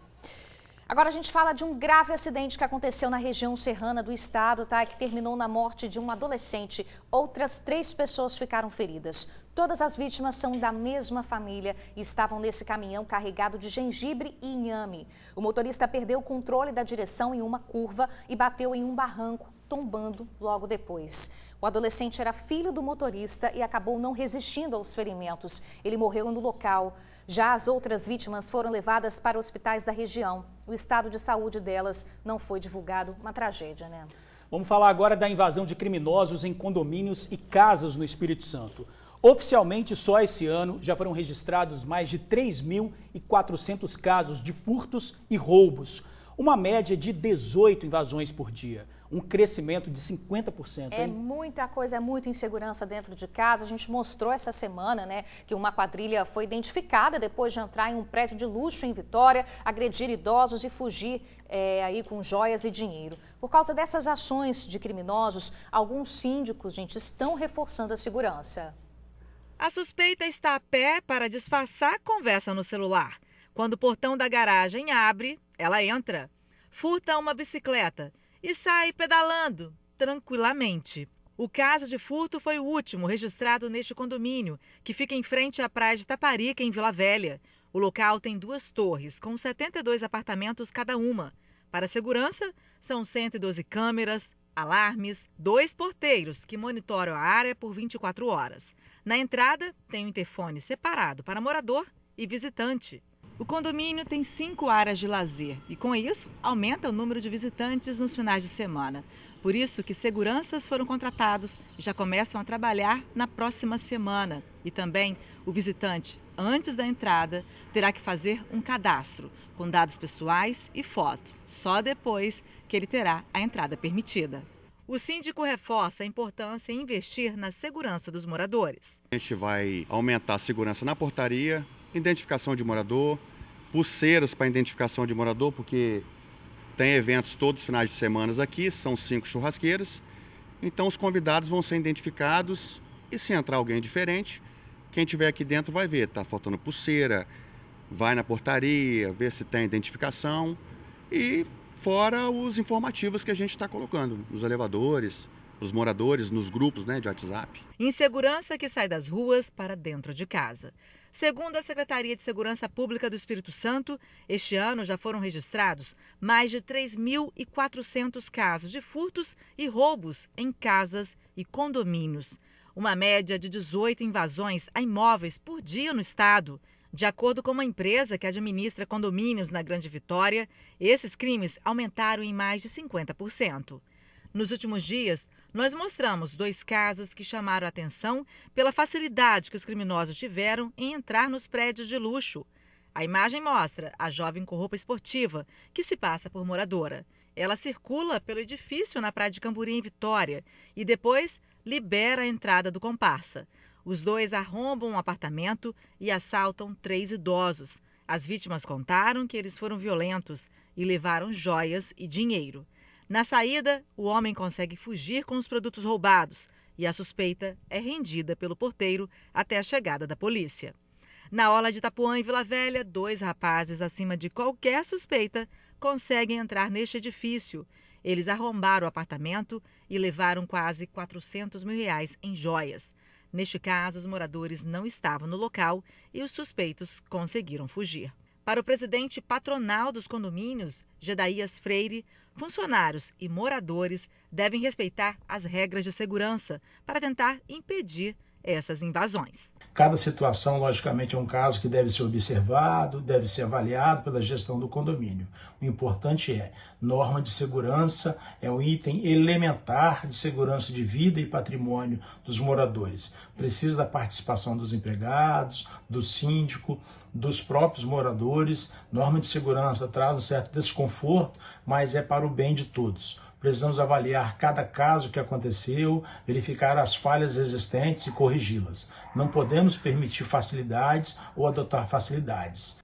Agora a gente fala de um grave acidente que aconteceu na região serrana do estado, tá? Que terminou na morte de um adolescente. Outras 3 pessoas ficaram feridas. Todas as vítimas são da mesma família e estavam nesse caminhão carregado de gengibre e inhame. O motorista perdeu o controle da direção em uma curva e bateu em um barranco, tombando logo depois. O adolescente era filho do motorista e acabou não resistindo aos ferimentos. Ele morreu no local. Já as outras vítimas foram levadas para hospitais da região. O estado de saúde delas não foi divulgado. Uma tragédia, né? Vamos falar agora da invasão de criminosos em condomínios e casas no Espírito Santo. Oficialmente, só esse ano já foram registrados mais de 3.400 casos de furtos e roubos. Uma média de 18 invasões por dia. Um crescimento de 50%. É muita coisa, é muita insegurança dentro de casa. A gente mostrou essa semana, né, que uma quadrilha foi identificada depois de entrar em um prédio de luxo em Vitória, agredir idosos e fugir aí com joias e dinheiro. Por causa dessas ações de criminosos, alguns síndicos, gente, estão reforçando a segurança. A suspeita está a pé para disfarçar a conversa no celular. Quando o portão da garagem abre, ela entra, furta uma bicicleta e sai pedalando tranquilamente. O caso de furto foi o último registrado neste condomínio, que fica em frente à praia de Taparica, em Vila Velha. O local tem 2 torres, com 72 apartamentos cada uma. Para a segurança, são 112 câmeras, alarmes, 2 porteiros que monitoram a área por 24 horas. Na entrada, tem um interfone separado para morador e visitante. O condomínio tem 5 áreas de lazer e, com isso, aumenta o número de visitantes nos finais de semana. Por isso que seguranças foram contratados e já começam a trabalhar na próxima semana. E também o visitante, antes da entrada, terá que fazer um cadastro com dados pessoais e foto. Só depois que ele terá a entrada permitida. O síndico reforça a importância em investir na segurança dos moradores. A gente vai aumentar a segurança na portaria, identificação de morador, pulseiras para identificação de morador, porque tem eventos todos os finais de semana aqui, são 5 churrasqueiras. Então os convidados vão ser identificados e se entrar alguém diferente, quem estiver aqui dentro vai ver, está faltando pulseira, vai na portaria, vê se tem identificação e fora os informativos que a gente está colocando nos elevadores, os moradores, nos grupos, de WhatsApp. Insegurança que sai das ruas para dentro de casa. Segundo a Secretaria de Segurança Pública do Espírito Santo, este ano já foram registrados mais de 3.400 casos de furtos e roubos em casas e condomínios. Uma média de 18 invasões a imóveis por dia no estado. De acordo com uma empresa que administra condomínios na Grande Vitória, esses crimes aumentaram em mais de 50%. Nos últimos dias, nós mostramos 2 casos que chamaram a atenção pela facilidade que os criminosos tiveram em entrar nos prédios de luxo. A imagem mostra a jovem com roupa esportiva, que se passa por moradora. Ela circula pelo edifício na Praia de Camburi, em Vitória, e depois libera a entrada do comparsa. Os 2 arrombam um apartamento e assaltam 3 idosos. As vítimas contaram que eles foram violentos e levaram joias e dinheiro. Na saída, o homem consegue fugir com os produtos roubados e a suspeita é rendida pelo porteiro até a chegada da polícia. Na orla de Itapuã, em Vila Velha, 2 rapazes acima de qualquer suspeita conseguem entrar neste edifício. Eles arrombaram o apartamento e levaram quase R$400 mil em joias. Neste caso, os moradores não estavam no local e os suspeitos conseguiram fugir. Para o presidente patronal dos condomínios, Gedaías Freire, funcionários e moradores devem respeitar as regras de segurança para tentar impedir essas invasões. Cada situação, logicamente, é um caso que deve ser observado, deve ser avaliado pela gestão do condomínio. O importante é, norma de segurança é um item elementar de segurança de vida e patrimônio dos moradores. Precisa da participação dos empregados, do síndico, dos próprios moradores. Norma de segurança traz um certo desconforto, mas é para o bem de todos. Precisamos avaliar cada caso que aconteceu, verificar as falhas existentes e corrigi-las. Não podemos permitir facilidades ou adotar facilidades.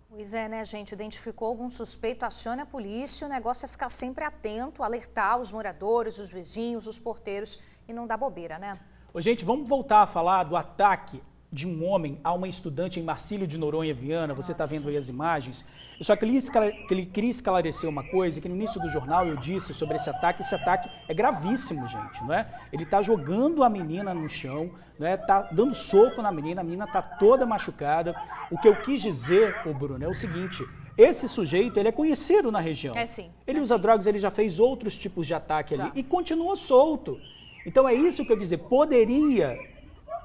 Pois é, né, gente? Identificou algum suspeito, acione a polícia. O negócio é ficar sempre atento, alertar os moradores, os vizinhos, os porteiros e não dar bobeira, né? Ô, gente, vamos voltar a falar do ataque de um homem a uma estudante em Marcílio de Noronha, Viana. Você está vendo aí as imagens. Só que ele queria esclarecer uma coisa, que no início do jornal eu disse sobre esse ataque. Esse ataque é gravíssimo, gente, não é? Ele está jogando a menina no chão, não é? Tá dando soco na menina, a menina está toda machucada. O que eu quis dizer, ô Bruno, é o seguinte: esse sujeito, ele é conhecido na região. É sim. Ele usa drogas, ele já fez outros tipos de ataque ali e continua solto. Então é isso que eu quis dizer, poderia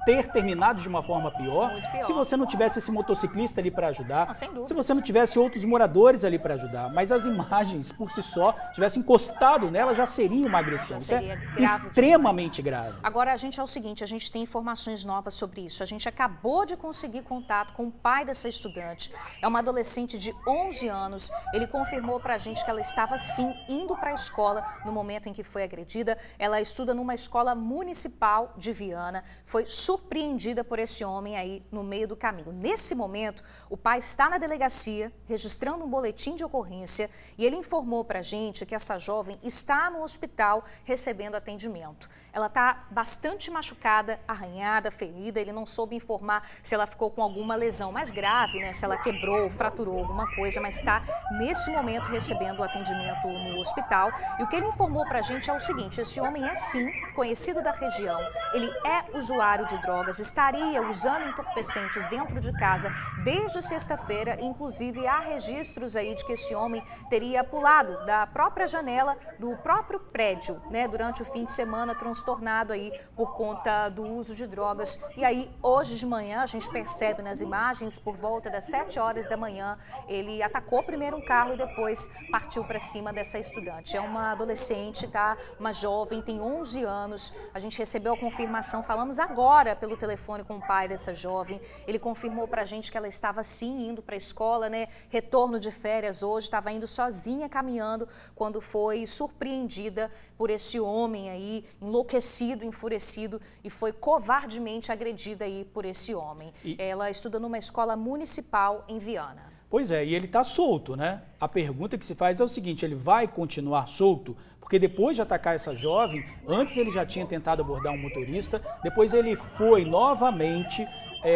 ter terminado de uma forma pior, se você não tivesse esse motociclista ali para ajudar, se você não tivesse outros moradores ali para ajudar, mas as imagens por si só tivessem encostado nela, já seria uma agressão. Isso é extremamente grave. Agora, é o seguinte, a gente tem informações novas sobre isso. A gente acabou de conseguir contato com o pai dessa estudante. É uma adolescente de 11 anos. Ele confirmou para a gente que ela estava, sim, indo para a escola no momento em que foi agredida. Ela estuda numa escola municipal de Viana. Foi surpreendida por esse homem aí no meio do caminho. Nesse momento, o pai está na delegacia, registrando um boletim de ocorrência, e ele informou para a gente que essa jovem está no hospital recebendo atendimento. Ela está bastante machucada, arranhada, ferida. Ele não soube informar se ela ficou com alguma lesão mais grave, né? Se ela quebrou, fraturou alguma coisa, mas está nesse momento recebendo o atendimento no hospital. E o que ele informou para a gente é o seguinte: esse homem é sim conhecido da região, ele é usuário de drogas. drogas, estaria usando entorpecentes dentro de casa desde sexta-feira. Inclusive, há registros aí de que esse homem teria pulado da própria janela do próprio prédio, né, durante o fim de semana, transtornado aí por conta do uso de drogas. E aí, hoje de manhã, a gente percebe nas imagens, por volta das 7 horas da manhã, ele atacou primeiro um carro e depois partiu para cima dessa estudante. É uma adolescente, tá? Uma jovem, tem 11 anos. A gente recebeu a confirmação, falamos agora pelo telefone com o pai dessa jovem. Ele confirmou pra gente que ela estava sim indo para a escola, né? Retorno de férias hoje, estava indo sozinha caminhando quando foi surpreendida por esse homem aí, enlouquecido, enfurecido, e foi covardemente agredida aí por esse homem. Ela estuda numa escola municipal em Viana. Pois é, e ele está solto, né? A pergunta que se faz é o seguinte, ele vai continuar solto? Porque depois de atacar essa jovem, antes ele já tinha tentado abordar um motorista, depois ele foi novamente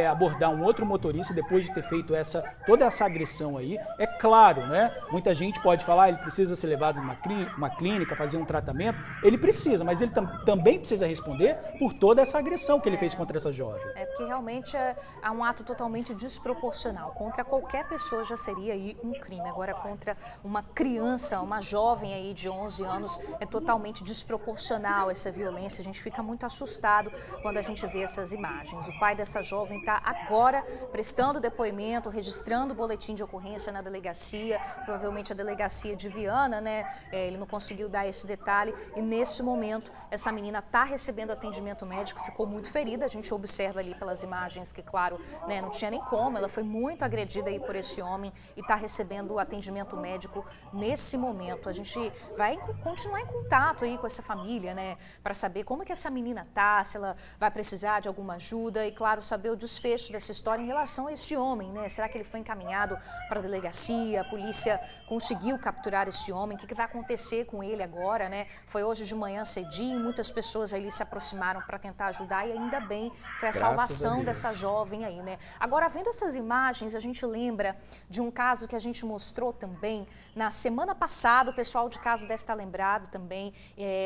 abordar um outro motorista depois de ter feito toda essa agressão aí. É claro, né? Muita gente pode falar, ele precisa ser levado numa clínica, fazer um tratamento. Ele precisa, mas ele também precisa responder por toda essa agressão que ele fez contra essa jovem. É porque realmente há um ato totalmente desproporcional. Contra qualquer pessoa já seria aí um crime. Agora, contra uma criança, uma jovem aí de 11 anos, é totalmente desproporcional essa violência. A gente fica muito assustado quando a gente vê essas imagens. O pai dessa jovem está agora prestando depoimento, registrando o boletim de ocorrência na delegacia, provavelmente a delegacia de Viana, né? Ele não conseguiu dar esse detalhe e nesse momento essa menina está recebendo atendimento médico, ficou muito ferida, a gente observa ali pelas imagens que, claro, né, não tinha nem como, ela foi muito agredida aí por esse homem e está recebendo atendimento médico nesse momento. A gente vai continuar em contato aí com essa família, né, para saber como é que essa menina tá, se ela vai precisar de alguma ajuda e, claro, saber o desfecho dessa história em relação a esse homem, né? Será que ele foi encaminhado para a delegacia? A polícia conseguiu capturar esse homem? O que vai acontecer com ele agora, né? Foi hoje de manhã cedinho, muitas pessoas ali se aproximaram para tentar ajudar e ainda bem foi a salvação dessa jovem aí, né? Agora, vendo essas imagens, a gente lembra de um caso que a gente mostrou também na semana passada, o pessoal de casa deve estar lembrado também,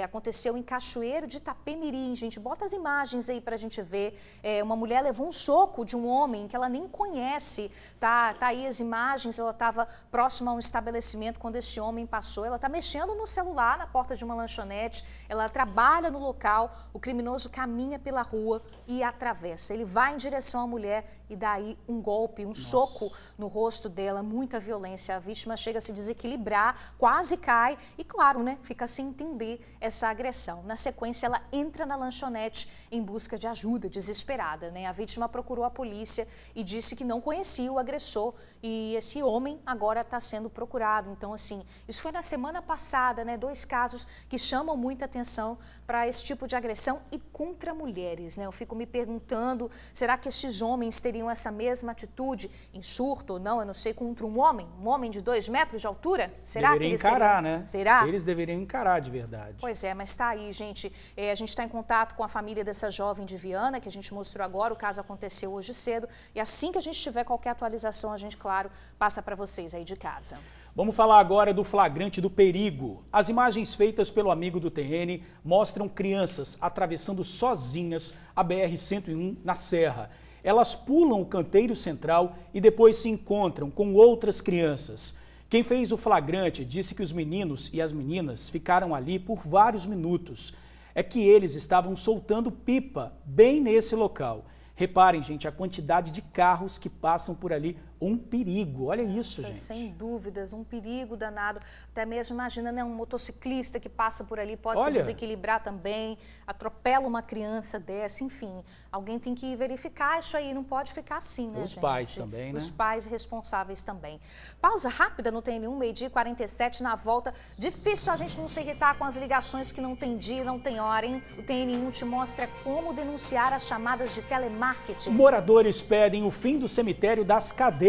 aconteceu em Cachoeiro de Itapemirim, gente, bota as imagens aí para a gente ver, uma mulher levou um soco de um homem que ela nem conhece, tá aí as imagens, ela estava próxima a um estabelecimento quando esse homem passou, ela está mexendo no celular na porta de uma lanchonete, ela trabalha no local, o criminoso caminha pela rua e atravessa, ele vai em direção à mulher e daí um golpe, um soco no rosto dela, muita violência, a vítima chega a se desequilibrar, quase cai e, claro, né, fica sem entender essa agressão. Na sequência, ela entra na lanchonete em busca de ajuda, desesperada, né? A vítima procurou a polícia e disse que não conhecia o agressor e esse homem agora está sendo procurado. Então, assim, isso foi na semana passada, né? 2 casos que chamam muita atenção para esse tipo de agressão e contra mulheres, né? Eu fico me perguntando, será que esses homens teriam essa mesma atitude em surto ou não? Eu não sei, contra um homem de 2 metros de altura? Será deveriam que eles encarar, teriam... né? Será? Eles deveriam encarar de verdade. Pois é, mas está aí, gente. A gente está em contato com a família dessa jovem de Viana, que a gente mostrou agora, o caso aconteceu hoje cedo. E assim que a gente tiver qualquer atualização, a gente, claro, passa para vocês aí de casa. Vamos falar agora do flagrante do perigo. As imagens feitas pelo amigo do TN mostram crianças atravessando sozinhas a BR-101 na Serra. Elas pulam o canteiro central e depois se encontram com outras crianças. Quem fez o flagrante disse que os meninos e as meninas ficaram ali por vários minutos. É que eles estavam soltando pipa bem nesse local. Reparem, gente, a quantidade de carros que passam por ali, um perigo. Olha isso, gente. Sem dúvidas, um perigo danado. Até mesmo, imagina, né, um motociclista que passa por ali, pode se desequilibrar também, atropela uma criança dessa, enfim. Alguém tem que verificar isso aí, não pode ficar assim, né, Os gente? pais também, né? Os pais responsáveis também. Pausa rápida no TN1, 12h47, na volta. Difícil a gente não se irritar com as ligações que não tem dia, não tem hora, hein? O TN1 te mostra como denunciar as chamadas de telemarketing. Moradores pedem o fim do cemitério das cadeiras.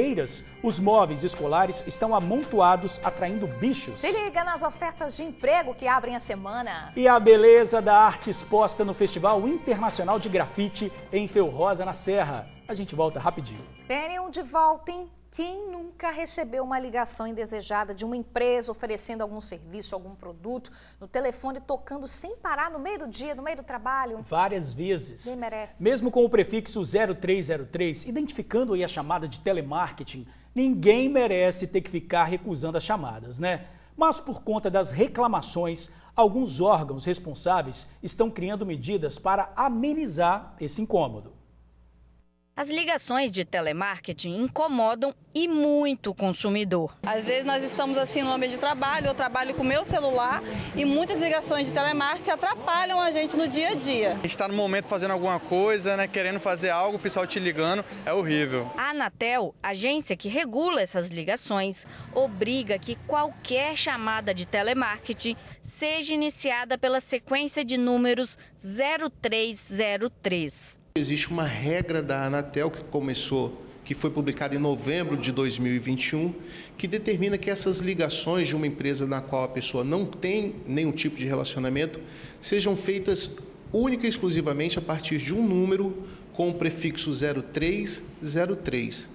Os móveis escolares estão amontoados, atraindo bichos. Se liga nas ofertas de emprego que abrem a semana. E a beleza da arte exposta no Festival Internacional de Grafite em Feio Rosa, na Serra. A gente volta rapidinho. TN1 de volta, hein? Quem nunca recebeu uma ligação indesejada de uma empresa oferecendo algum serviço, algum produto, no telefone tocando sem parar no meio do dia, no meio do trabalho? Várias vezes. Quem merece? Mesmo com o prefixo 0303, identificando aí a chamada de telemarketing, ninguém merece ter que ficar recusando as chamadas, né? Mas por conta das reclamações, alguns órgãos responsáveis estão criando medidas para amenizar esse incômodo. As ligações de telemarketing incomodam e muito o consumidor. Às vezes nós estamos assim no ambiente de trabalho, eu trabalho com o meu celular e muitas ligações de telemarketing atrapalham a gente no dia a dia. A gente está no momento fazendo alguma coisa, né, querendo fazer algo, o pessoal te ligando, é horrível. A Anatel, agência que regula essas ligações, obriga que qualquer chamada de telemarketing seja iniciada pela sequência de números 0303. Existe uma regra da Anatel que foi publicada em novembro de 2021, que determina que essas ligações de uma empresa na qual a pessoa não tem nenhum tipo de relacionamento sejam feitas única e exclusivamente a partir de um número com o prefixo 0303.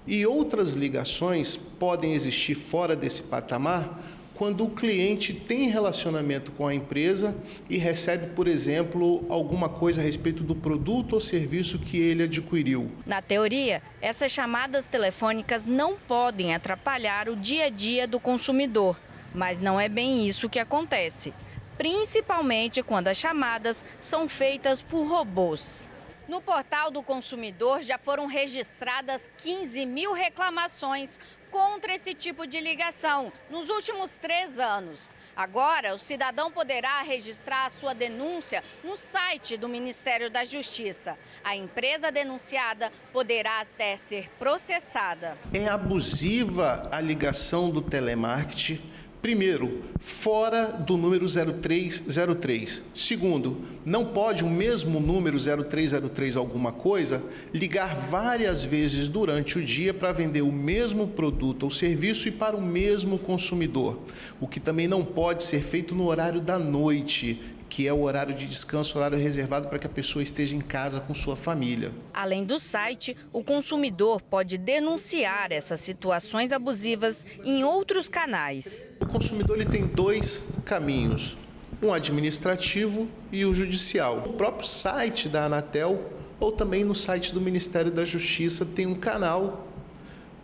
E outras ligações podem existir fora desse patamar quando o cliente tem relacionamento com a empresa e recebe, por exemplo, alguma coisa a respeito do produto ou serviço que ele adquiriu. Na teoria, essas chamadas telefônicas não podem atrapalhar o dia a dia do consumidor, mas não é bem isso que acontece, principalmente quando as chamadas são feitas por robôs. No portal do consumidor já foram registradas 15 mil reclamações contra esse tipo de ligação nos últimos 3 anos. Agora, o cidadão poderá registrar a sua denúncia no site do Ministério da Justiça. A empresa denunciada poderá até ser processada. É abusiva a ligação do telemarketing. Primeiro, fora do número 0303. Segundo, não pode o mesmo número 0303 alguma coisa ligar várias vezes durante o dia para vender o mesmo produto ou serviço e para o mesmo consumidor. O que também não pode ser feito no horário da noite, que é o horário de descanso, horário reservado para que a pessoa esteja em casa com sua família. Além do site, o consumidor pode denunciar essas situações abusivas em outros canais. O consumidor ele tem 2 caminhos, um administrativo e o judicial. O próprio site da Anatel ou também no site do Ministério da Justiça tem um canal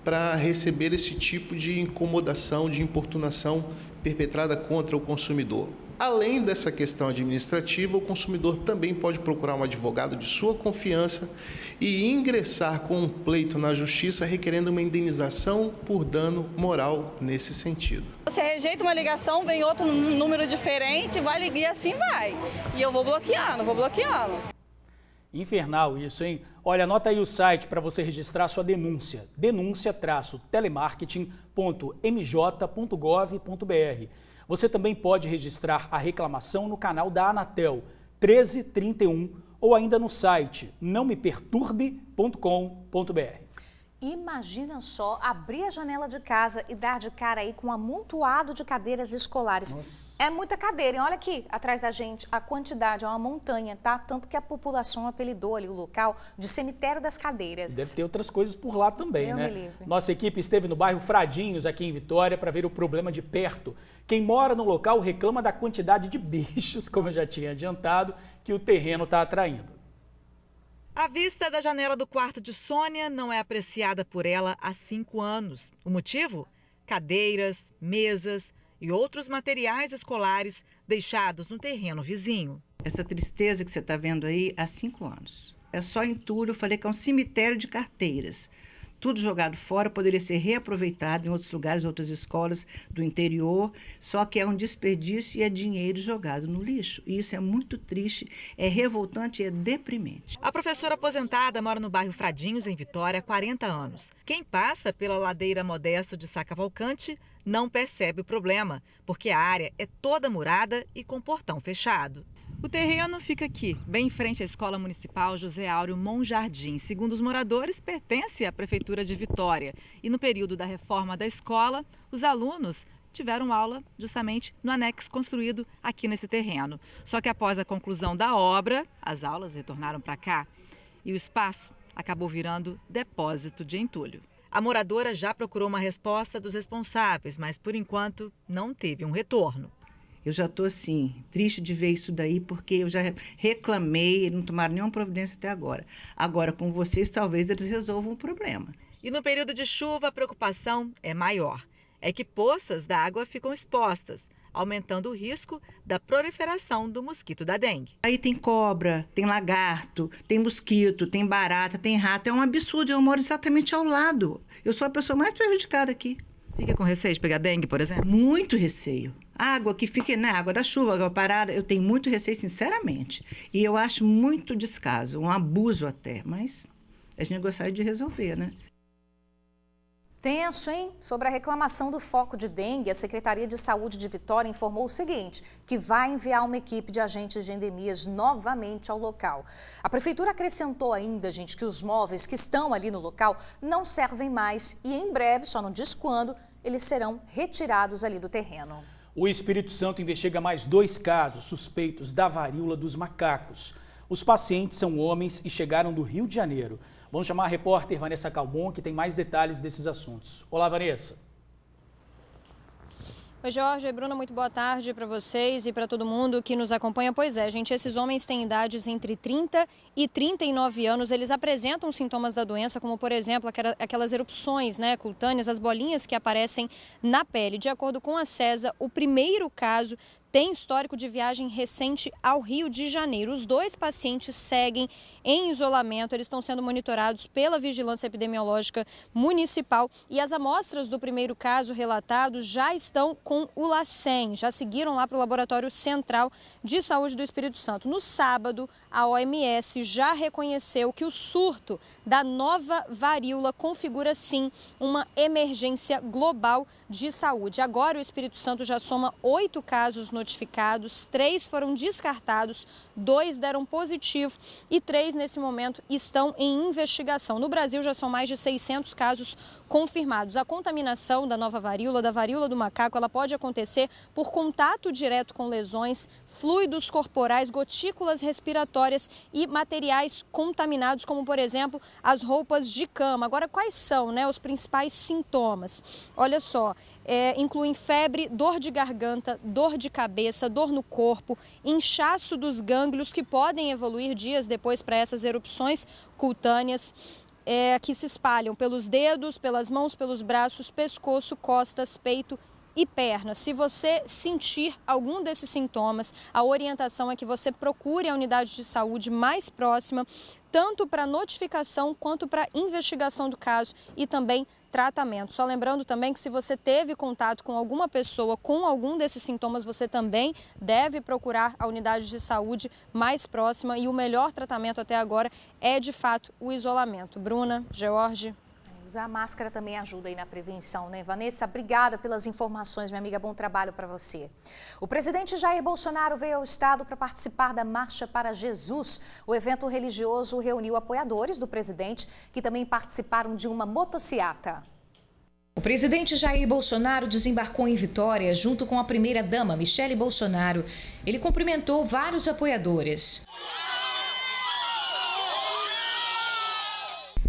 para receber esse tipo de incomodação, de importunação perpetrada contra o consumidor. Além dessa questão administrativa, o consumidor também pode procurar um advogado de sua confiança e ingressar com um pleito na justiça requerendo uma indenização por dano moral nesse sentido. Você rejeita uma ligação, vem outro número diferente, vai ligar e assim vai. E eu vou bloqueando. Infernal isso, hein? Olha, anota aí o site para você registrar sua denúncia. denúncia-telemarketing.mj.gov.br. Você também pode registrar a reclamação no canal da Anatel 1331 ou ainda no site nãomeperturbe.com.br. Imagina só abrir a janela de casa e dar de cara aí com um amontoado de cadeiras escolares. Nossa. É muita cadeira, hein? Olha aqui atrás da gente, a quantidade é uma montanha, tá? Tanto que a população apelidou ali o local de cemitério das cadeiras. Deve ter outras coisas por lá também, Deus né? me livre. Nossa equipe esteve no bairro Fradinhos, aqui em Vitória, para ver o problema de perto. Quem mora no local reclama da quantidade de bichos, como eu já tinha adiantado, que o terreno está atraindo. A vista da janela do quarto de Sônia não é apreciada por ela há 5 anos. O motivo? Cadeiras, mesas e outros materiais escolares deixados no terreno vizinho. Essa tristeza que você está vendo aí há 5 anos. É só entulho, eu falei que é um cemitério de carteiras. Tudo jogado fora, poderia ser reaproveitado em outros lugares, outras escolas do interior, só que é um desperdício e é dinheiro jogado no lixo. E isso é muito triste, é revoltante e é deprimente. A professora aposentada mora no bairro Fradinhos, em Vitória, há 40 anos. Quem passa pela ladeira Modesto de Sá Cavalcante não percebe o problema, porque a área é toda murada e com portão fechado. O terreno fica aqui, bem em frente à Escola Municipal José Áureo Monjardim. Segundo os moradores, pertence à Prefeitura de Vitória. E no período da reforma da escola, os alunos tiveram aula justamente no anexo construído aqui nesse terreno. Só que após a conclusão da obra, as aulas retornaram para cá e o espaço acabou virando depósito de entulho. A moradora já procurou uma resposta dos responsáveis, mas por enquanto não teve um retorno. Eu já estou, assim, triste de ver isso daí, porque eu já reclamei e não tomaram nenhuma providência até agora. Agora, com vocês, talvez eles resolvam o problema. E no período de chuva, a preocupação é maior. É que poças d'água ficam expostas, aumentando o risco da proliferação do mosquito da dengue. Aí tem cobra, tem lagarto, tem mosquito, tem barata, tem rato. É um absurdo, eu moro exatamente ao lado. Eu sou a pessoa mais prejudicada aqui. Fica com receio de pegar dengue, por exemplo? Muito receio. Água que fica, né, água da chuva, água parada, eu tenho muito receio, sinceramente. E eu acho muito descaso, um abuso até, mas a gente gostaria de resolver, né? Tenso, hein? Sobre a reclamação do foco de dengue, a Secretaria de Saúde de Vitória informou o seguinte, que vai enviar uma equipe de agentes de endemias novamente ao local. A Prefeitura acrescentou ainda, gente, que os móveis que estão ali no local não servem mais e em breve, só não diz quando, eles serão retirados ali do terreno. O Espírito Santo investiga mais 2 casos suspeitos da varíola dos macacos. Os pacientes são homens e chegaram do Rio de Janeiro. Vamos chamar a repórter Vanessa Calmon, que tem mais detalhes desses assuntos. Olá, Vanessa. Oi, Jorge e Bruna, muito boa tarde para vocês e para todo mundo que nos acompanha. Pois é, gente, esses homens têm idades entre 30 e 39 anos. Eles apresentam sintomas da doença, como, por exemplo, aquelas erupções, né, cutâneas, as bolinhas que aparecem na pele. De acordo com a CESA, o primeiro caso tem histórico de viagem recente ao Rio de Janeiro. Os 2 pacientes seguem em isolamento, eles estão sendo monitorados pela Vigilância Epidemiológica Municipal e as amostras do primeiro caso relatado já estão com o LACEN, já seguiram lá para o Laboratório Central de Saúde do Espírito Santo. No sábado, a OMS já reconheceu que o surto da nova varíola configura, sim, uma emergência global de saúde. Agora, o Espírito Santo já soma 8 casos notificados, 3 foram descartados, 2 deram positivo e 3 nesse momento estão em investigação. No Brasil já são mais de 600 casos confirmados. A contaminação da nova varíola, da varíola do macaco, ela pode acontecer por contato direto com lesões, fluidos corporais, gotículas respiratórias e materiais contaminados, como, por exemplo, as roupas de cama. Agora, quais são, né, os principais sintomas? Olha só, incluem febre, dor de garganta, dor de cabeça, dor no corpo, inchaço dos gânglios, que podem evoluir dias depois para essas erupções cutâneas, que se espalham pelos dedos, pelas mãos, pelos braços, pescoço, costas, peito e pernas. Se você sentir algum desses sintomas, a orientação é que você procure a unidade de saúde mais próxima, tanto para notificação quanto para investigação do caso e também tratamento. Só lembrando também que se você teve contato com alguma pessoa com algum desses sintomas, você também deve procurar a unidade de saúde mais próxima e o melhor tratamento até agora é, de fato, o isolamento. Bruna, George. Usar máscara também ajuda aí na prevenção, né, Vanessa? Obrigada pelas informações, minha amiga. Bom trabalho para você. O presidente Jair Bolsonaro veio ao estado para participar da Marcha para Jesus. O evento religioso reuniu apoiadores do presidente que também participaram de uma motociata. O presidente Jair Bolsonaro desembarcou em Vitória junto com a primeira-dama, Michele Bolsonaro. Ele cumprimentou vários apoiadores.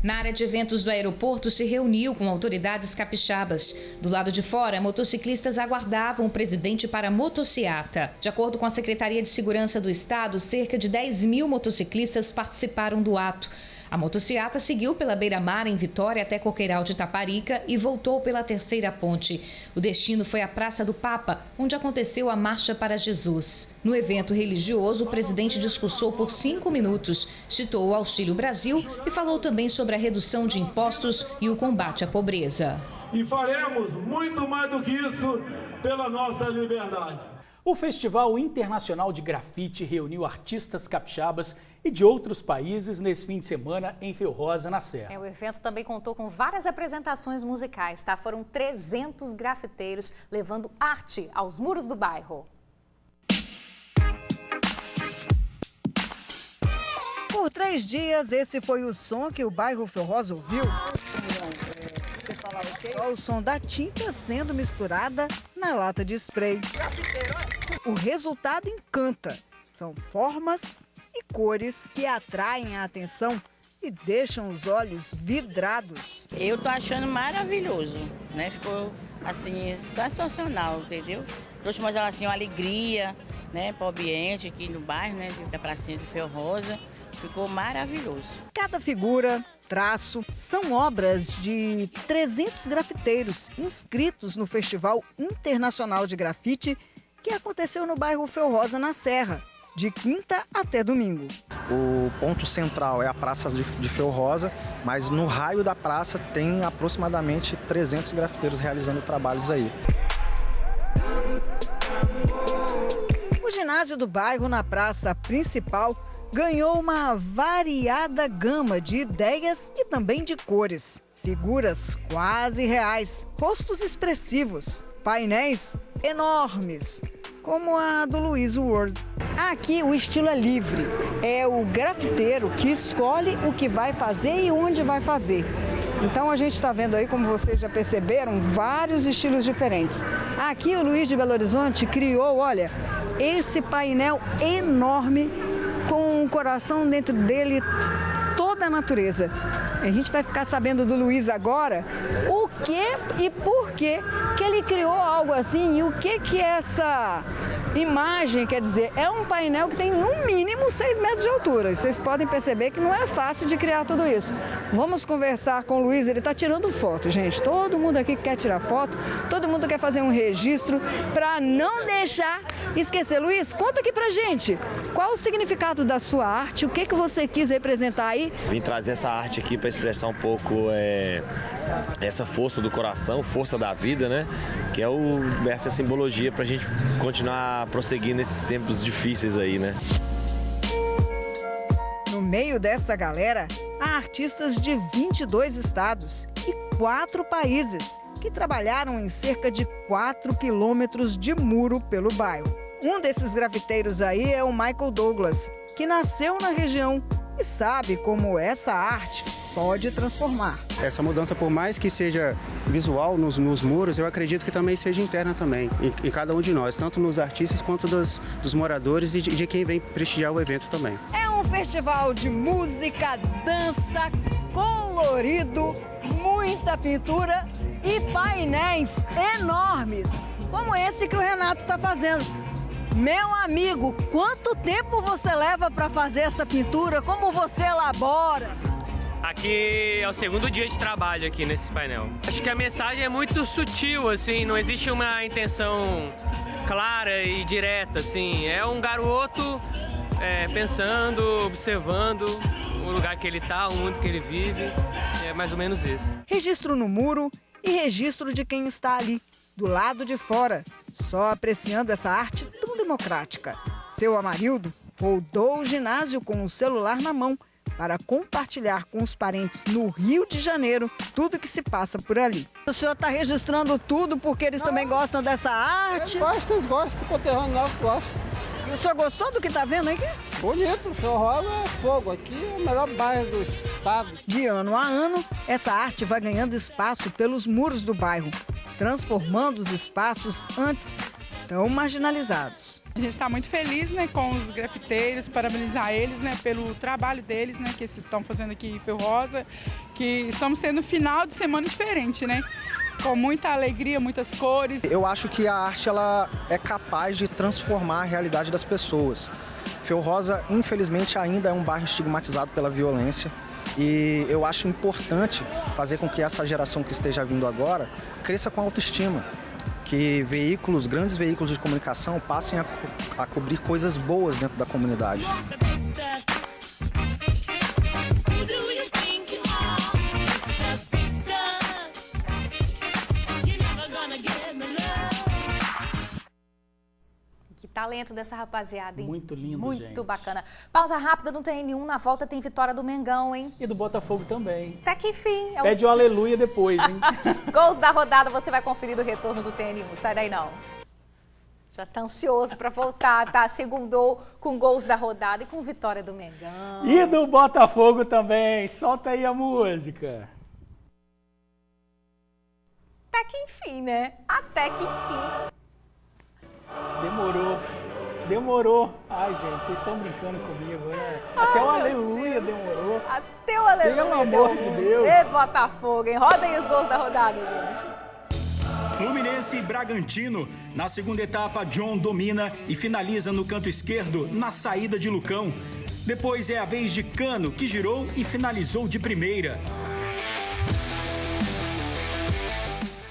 Na área de eventos do aeroporto, se reuniu com autoridades capixabas. Do lado de fora, motociclistas aguardavam o presidente para a motociata. De acordo com a Secretaria de Segurança do Estado, cerca de 10.000 motociclistas participaram do ato. A motociata seguiu pela beira-mar em Vitória até Coqueiral de Taparica e voltou pela terceira ponte. O destino foi a Praça do Papa, onde aconteceu a Marcha para Jesus. No evento religioso, o presidente discursou por 5 minutos, citou o Auxílio Brasil e falou também sobre a redução de impostos e o combate à pobreza. E faremos muito mais do que isso pela nossa liberdade. O Festival Internacional de Grafite reuniu artistas capixabas e de outros países nesse fim de semana em Feio-Rosa, na Serra. O evento também contou com várias apresentações musicais, tá? Foram 300 grafiteiros levando arte aos muros do bairro. Por 3 dias, esse foi o som que o bairro Feio-Rosa ouviu. Você falava o quê? O som da tinta sendo misturada na lata de spray. O resultado encanta. São formas e cores que atraem a atenção e deixam os olhos vidrados. Eu tô achando maravilhoso, né? Ficou, assim, sensacional, entendeu? Trouxe mais, assim, uma alegria, né, para o ambiente aqui no bairro, né, da pracinha de Fel Rosa. Ficou maravilhoso. Cada figura, traço, são obras de 300 grafiteiros inscritos no Festival Internacional de Grafite, que aconteceu no bairro Fel Rosa, na Serra, de quinta até domingo. O ponto central é a Praça de Fel Rosa, mas no raio da praça tem aproximadamente 300 grafiteiros realizando trabalhos aí. O ginásio do bairro, na praça principal, ganhou uma variada gama de ideias e também de cores. Figuras quase reais, rostos expressivos, painéis enormes, como a do Luiz World. Aqui o estilo é livre, é o grafiteiro que escolhe o que vai fazer e onde vai fazer. Então a gente está vendo aí, como vocês já perceberam, vários estilos diferentes. Aqui o Luiz de Belo Horizonte criou, olha, esse painel enorme com um coração dentro dele, toda a natureza. A gente vai ficar sabendo do Luiz agora o que e por que ele criou algo assim e o que essa imagem quer dizer. É um painel que tem no mínimo 6 metros de altura. Vocês podem perceber que não é fácil de criar tudo isso. Vamos conversar com o Luiz, ele está tirando foto, gente. Todo mundo aqui quer tirar foto, todo mundo quer fazer um registro para não deixar esquecer. Luiz, conta aqui pra gente, qual o significado da sua arte, o que você quis representar aí? Vim trazer essa arte aqui para expressar um pouco essa força do coração, força da vida, né? Que é essa simbologia para a gente continuar prosseguindo nesses tempos difíceis aí, né? No meio dessa galera, há artistas de 22 estados e 4 países que trabalharam em cerca de 4 quilômetros de muro pelo bairro. Um desses grafiteiros aí é o Michael Douglas, que nasceu na região e sabe como essa arte pode transformar. Essa mudança, por mais que seja visual nos muros, eu acredito que também seja interna também, em cada um de nós, tanto nos artistas quanto dos moradores e de quem vem prestigiar o evento também. É um festival de música, dança, colorido, muita pintura e painéis enormes, como esse que o Renato está fazendo. Meu amigo, quanto tempo você leva para fazer essa pintura? Como você elabora? Aqui é o segundo dia de trabalho aqui nesse painel. Acho que a mensagem é muito sutil, assim, não existe uma intenção clara e direta, assim. É um garoto pensando, observando o lugar que ele está, o mundo que ele vive. É mais ou menos isso. Registro no muro e registro de quem está ali, do lado de fora, só apreciando essa arte tão democrática. Seu Amarildo rodou o ginásio com o celular na mão para compartilhar com os parentes no Rio de Janeiro tudo que se passa por ali. O senhor está registrando tudo porque eles também gostam dessa arte? Eles gostam, conterrâneo nosso gosta. E o senhor gostou do que está vendo aqui? Bonito, Fel Rosa é fogo, aqui é o melhor bairro do estado. De ano a ano, essa arte vai ganhando espaço pelos muros do bairro, transformando os espaços antes tão marginalizados. A gente está muito feliz, né, com os grafiteiros, parabenizar eles, né, pelo trabalho deles, né, que estão fazendo aqui em Fel Rosa, que estamos tendo um final de semana diferente, né, com muita alegria, muitas cores. Eu acho que a arte ela é capaz de transformar a realidade das pessoas. Fel Rosa, infelizmente, ainda é um bairro estigmatizado pela violência. E eu acho importante fazer com que essa geração que esteja vindo agora cresça com autoestima. Que grandes veículos de comunicação passem a cobrir coisas boas dentro da comunidade. Que talento dessa rapaziada, hein? Muito lindo, Muito gente. bacana. Pausa rápida no TN1, na volta tem vitória do Mengão, hein? E do Botafogo também. Até que enfim. Pede o aleluia depois, hein? Gols da rodada, você vai conferir o retorno do TN1. Sai daí não. Já tá ansioso pra voltar, tá? Segundou com gols da rodada e com vitória do Mengão. E do Botafogo também. Solta aí a música. Até que enfim, né? Até que enfim. Demorou. Ai, gente, vocês estão brincando comigo, né? Até o aleluia demorou. Até o aleluia. Pelo amor de Deus. Ê, Botafogo, hein? Roda aí os gols da rodada, gente. Fluminense e Bragantino. Na segunda etapa, John domina e finaliza no canto esquerdo, na saída de Lucão. Depois é a vez de Cano, que girou e finalizou de primeira.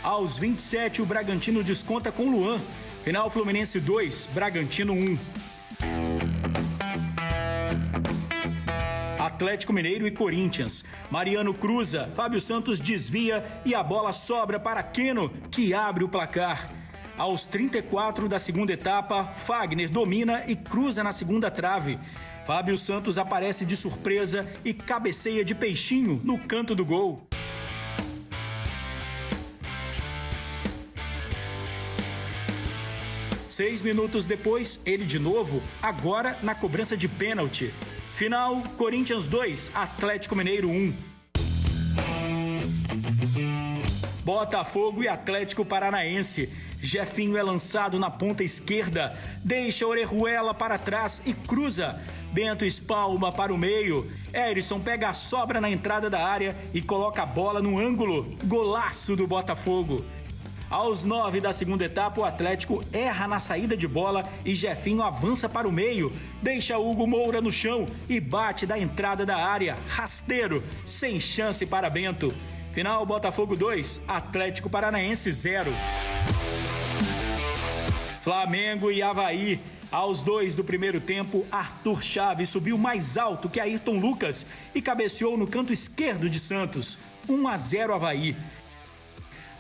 Aos 27, o Bragantino desconta com Luan. Final Fluminense 2, Bragantino 1. Atlético Mineiro e Corinthians. Mariano cruza, Fábio Santos desvia e a bola sobra para Keno, que abre o placar. Aos 34 da segunda etapa, Fagner domina e cruza na segunda trave. Fábio Santos aparece de surpresa e cabeceia de peixinho no canto do gol. Seis minutos depois, ele de novo, agora na cobrança de pênalti. Final, Corinthians 2, Atlético Mineiro 1. Botafogo e Atlético Paranaense. Jefinho é lançado na ponta esquerda, deixa Orejuela para trás e cruza. Bento espalma para o meio. Erisson pega a sobra na entrada da área e coloca a bola no ângulo. Golaço do Botafogo. Aos 9 da segunda etapa, o Atlético erra na saída de bola e Jefinho avança para o meio. Deixa Hugo Moura no chão e bate da entrada da área. Rasteiro, sem chance para Bento. Final, Botafogo 2, Atlético Paranaense 0. Flamengo e Avaí. Aos 2 do primeiro tempo, Arthur Chaves subiu mais alto que Ayrton Lucas e cabeceou no canto esquerdo de Santos. 1-0 Avaí.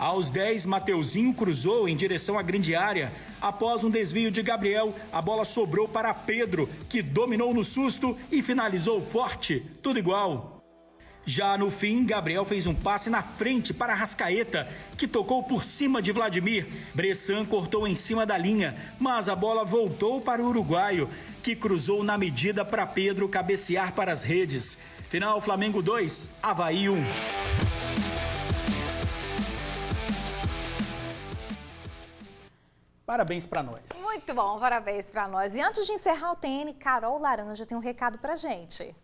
Aos 10, Mateuzinho cruzou em direção à grande área. Após um desvio de Gabriel, a bola sobrou para Pedro, que dominou no susto e finalizou forte. Tudo igual. Já no fim, Gabriel fez um passe na frente para Arrascaeta, que tocou por cima de Vladimir. Bressan cortou em cima da linha, mas a bola voltou para o uruguaio, que cruzou na medida para Pedro cabecear para as redes. Final, Flamengo 2, Avaí 1. Parabéns para nós. Muito bom, parabéns para nós. E antes de encerrar o TN, Carol Laranja tem um recado pra gente.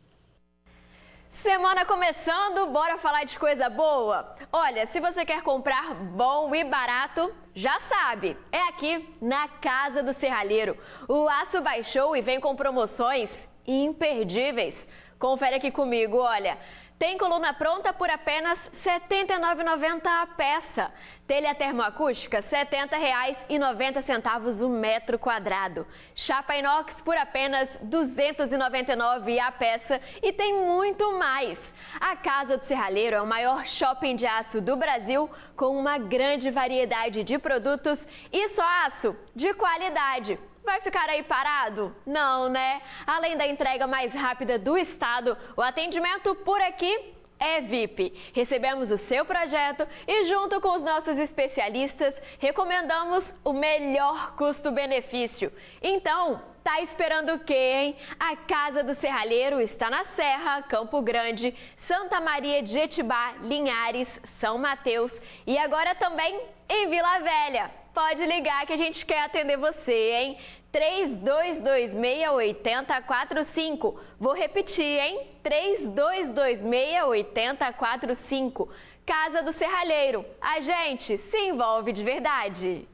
Semana começando, bora falar de coisa boa? Olha, se você quer comprar bom e barato, já sabe, é aqui na Casa do Serralheiro. O aço baixou e vem com promoções imperdíveis. Confere aqui comigo, olha. Tem coluna pronta por apenas R$ 79,90 a peça. Telha termoacústica, R$ 70,90 o metro quadrado. Chapa inox por apenas R$ 299 a peça e tem muito mais. A Casa do Serralheiro é o maior shopping de aço do Brasil, com uma grande variedade de produtos e só aço de qualidade. Vai ficar aí parado? Não, né? Além da entrega mais rápida do estado, o atendimento por aqui é VIP. Recebemos o seu projeto e, junto com os nossos especialistas, recomendamos o melhor custo-benefício. Então, tá esperando o quê, hein? A Casa do Serralheiro está na Serra, Campo Grande, Santa Maria de Jetibá, Linhares, São Mateus e agora também em Vila Velha. Pode ligar que a gente quer atender você, hein? 3226-8045. Vou repetir, hein? 3226-8045. Casa do Serralheiro. A gente se envolve de verdade.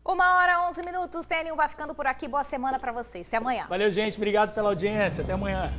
1h11. TN1 vai ficando por aqui. Boa semana para vocês. Até amanhã. Valeu, gente. Obrigado pela audiência. Até amanhã.